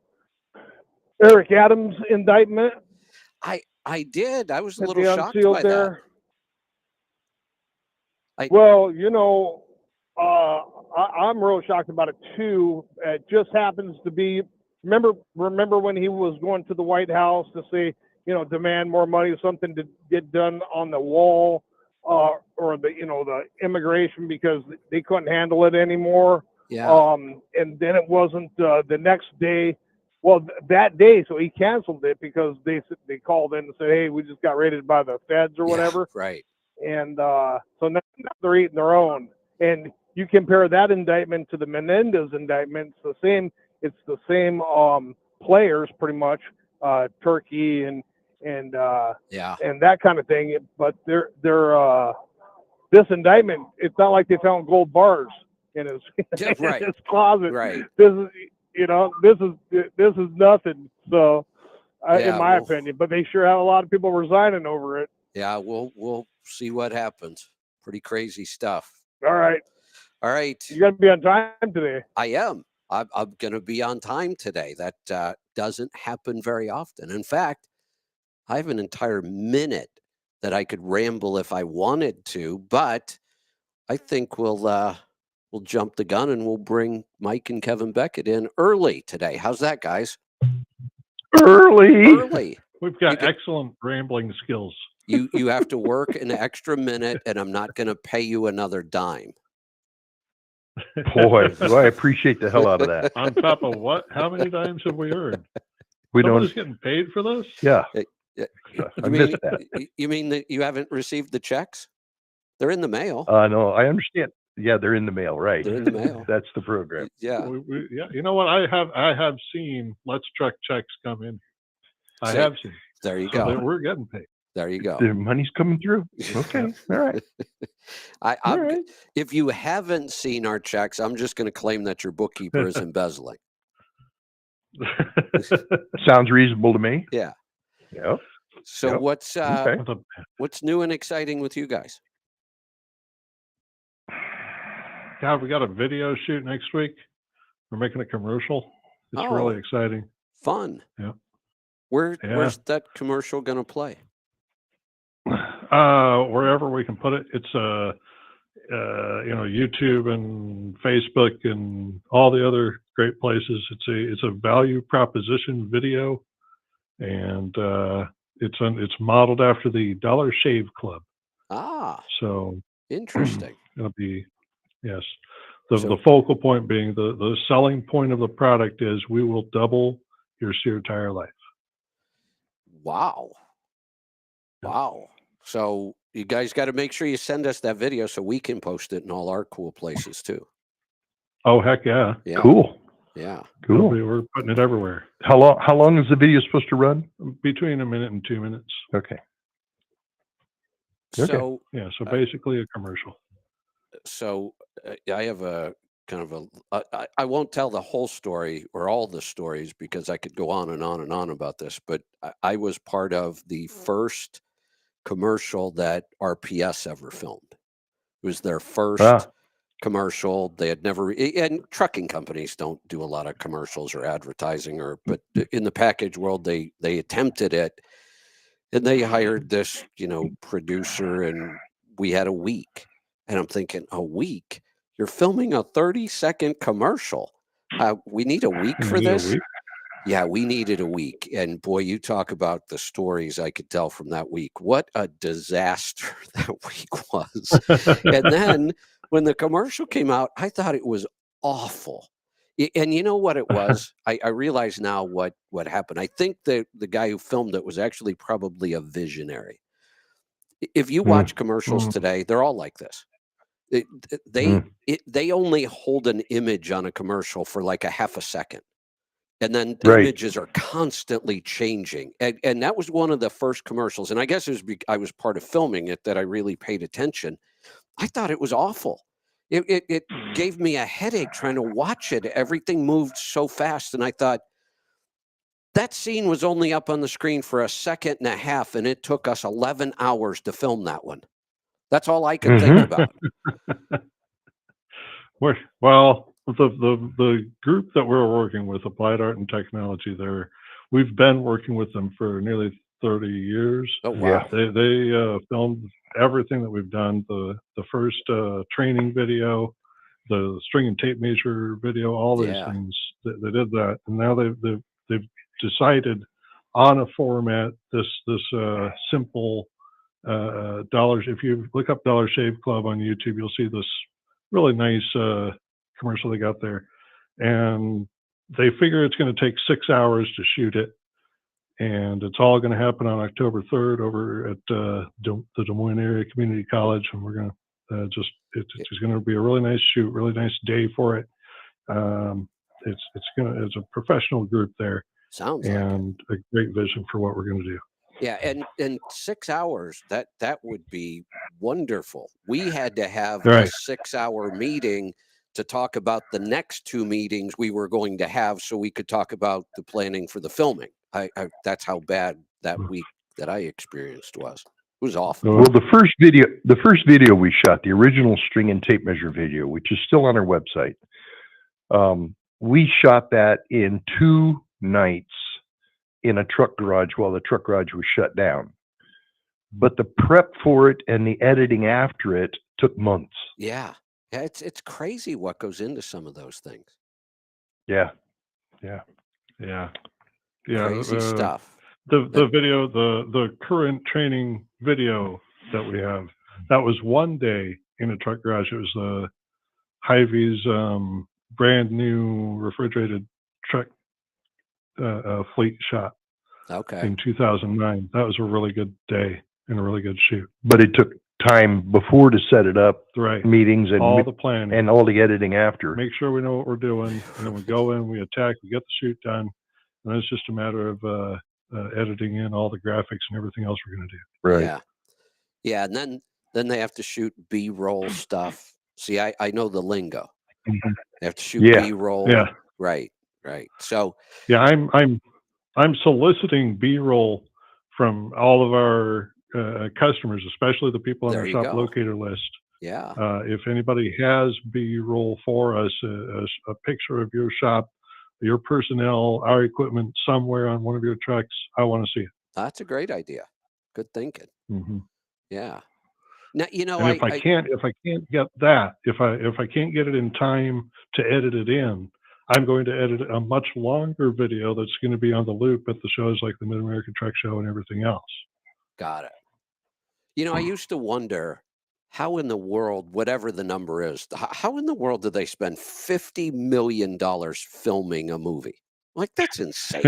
Eric Adams indictment? I did. I was a little shocked by that. I'm real shocked about it too. It just happens to be. Remember when he was going to the White House to say, demand more money, something to get done on the wall, or the immigration because they couldn't handle it anymore. Yeah. And then it wasn't the next day. Well, that day, so he canceled it because they called in and said, "Hey, we just got raided by the feds or whatever." Right. And so now they're eating their own. And you compare that indictment to the Menendez indictment. It's the same players pretty much, Turkey and that kind of thing. But they're this indictment. It's not like they found gold bars in his closet. Right. This is nothing. So, in my opinion, but they sure have a lot of people resigning over it. Yeah, we'll see what happens. Pretty crazy stuff. All right. You got to be on time today. I am. I'm going to be on time today. That doesn't happen very often. In fact, I have an entire minute that I could ramble if I wanted to, but I think we'll jump the gun and we'll bring Mike and Kevin Beckett in early today. How's that, guys? Early. We've got excellent rambling skills. You have to work an extra minute, and I'm not going to pay you another dime. Boy, do I appreciate the hell out of that. On top of what? How many dimes have we earned? We Somebody's getting paid for this? Yeah. I missed that. You mean that you haven't received the checks? They're in the mail. No, I understand. Yeah, they're in the mail, right? They're in the mail. That's the program. Yeah. Yeah, you know what? I have seen Let's Truck checks come in. I have seen. There you So go. we're getting paid. There you go. The money's coming through. Okay, all right. All right. If you haven't seen our checks, I'm just going to claim that your bookkeeper is embezzling. Sounds reasonable to me. Yeah. Yep. So Yep. what's new and exciting with you guys? Yeah, we got a video shoot next week. We're making a commercial. It's really exciting. Fun. Yeah. Where's that commercial going to play? Wherever we can put it. It's YouTube and Facebook and all the other great places. It's a value proposition video, and it's modeled after the Dollar Shave Club. So interesting. It'll be the focal point being the selling point of the product is we will double your sear tire life. Wow. So you guys got to make sure you send us that video so we can post it in all our cool places too. Oh, heck yeah. Cool. Yeah. Cool. We're putting it everywhere. How long is the video supposed to run? Between 1 minute and 2 minutes. Okay. So so basically a commercial. So I have a kind of I won't tell the whole story or all the stories because I could go on and on and on about this, but I was part of the first commercial that RPS ever filmed. It was their first commercial. They had never, and trucking companies don't do a lot of commercials or advertising, but in the package world, they attempted it, and they hired this, producer, and we had a week. And I'm thinking, a week? You're filming a 30-second commercial. We need a week for this? Yeah, we needed a week. And boy, you talk about the stories I could tell from that week. What a disaster that week was. And then when the commercial came out, I thought it was awful. And you know what it was? I realize now what happened. I think that the guy who filmed it was actually probably a visionary. If you watch commercials today, they're all like this. They only hold an image on a commercial for like a half a second. And then the images are constantly changing. And that was one of the first commercials. And I guess I was part of filming it that I really paid attention. I thought it was awful. It gave me a headache trying to watch it. Everything moved so fast. And I thought, that scene was only up on the screen for 1.5 seconds, and it took us 11 hours to film that one. That's all I could think about. Well, the group that we're working with, Applied Art and Technology, we've been working with them for nearly 30 years. Oh, wow. They filmed everything that we've done, the first training video, the string and tape measure video, all these things. They did that, and now they've decided on a format, this simple dollars. If you look up Dollar Shave Club on YouTube, you'll see this really nice commercial they got there, and they figure it's going to take 6 hours to shoot it, and it's all going to happen on October 3rd over at the Des Moines Area Community College, and we're going to it's going to be a really nice shoot, really nice day for it. It's a professional group there. Sounds and like a great vision for what we're going to do. Yeah, and 6 hours, that would be wonderful. We had to have Right. a 6-hour meeting to talk about the next 2 meetings we were going to have so we could talk about the planning for the filming. That's how bad that week that I experienced was. It was awful. Well, the first video we shot, the original string and tape measure video, which is still on our website, we shot that in 2 nights in a truck garage while the truck garage was shut down. But the prep for it and the editing after it took months. Yeah, it's crazy what goes into some of those things. Yeah. Crazy stuff. The video, the current training video that we have, that was 1 day in a truck garage. It was the Hy-Vee's brand new refrigerated truck fleet shop. Okay. in 2009. That was a really good day and a really good shoot. But it took time before to set it up, Right. meetings and All the planning. and all the editing after. Make sure we know what we're doing, and then we go in, we attack, we get the shoot done, and then it's just a matter of editing in all the graphics and everything else we're going to do. Right. Yeah. Yeah. And then they have to shoot B-roll stuff. See, I know the lingo. Mhm. They have to shoot Yeah. B-roll. Yeah. Right. Right. So Yeah, I'm soliciting B-roll from all of our customers, especially the people on there our you shop go. locator list. Yeah. If anybody has B-roll for us, a picture of your shop, your personnel, our equipment somewhere on one of your trucks, I want to see it. That's a great idea. Good thinking. Mm-hmm. Yeah. Now, And if I can't get that, if I can't get it in time to edit it in, I'm going to edit a much longer video that's going to be on the loop at the shows like the Mid-American Truck Show and everything else. got it. I used to wonder how in the world, whatever the number is, how in the world did they spend $50 million filming a movie? Like, that's insane.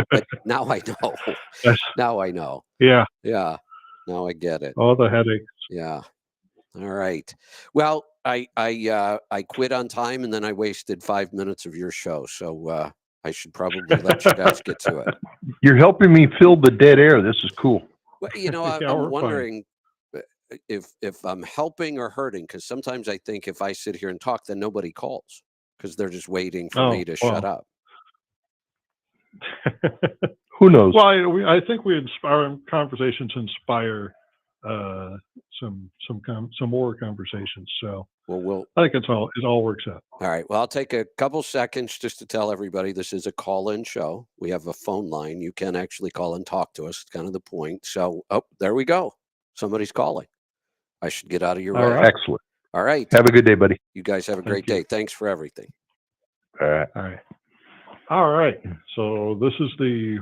But now I know. Now I know. Yeah. Yeah. Now I get it. All the headaches. Yeah. All right. Well, I quit on time, and then I wasted 5 minutes of your show. So I should probably let you guys get to it. You're helping me fill the dead air. This is cool. Well, Yeah, I'm we're wondering if I'm helping or hurting, because sometimes I think if I sit here and talk, then nobody calls because they're just waiting for me to shut up. Who knows? Well, I think our conversations inspire some more conversations. So I think it all works out. All right. Well, I'll take a couple seconds just to tell everybody this is a call-in show. We have a phone line. You can actually call and talk to us. It's kind of the point. So, there we go. Somebody's calling. I should get out of your way. Right. Excellent. All right. Have a good day, buddy. You guys have a great day. Thanks for everything. All right. All right. So this is the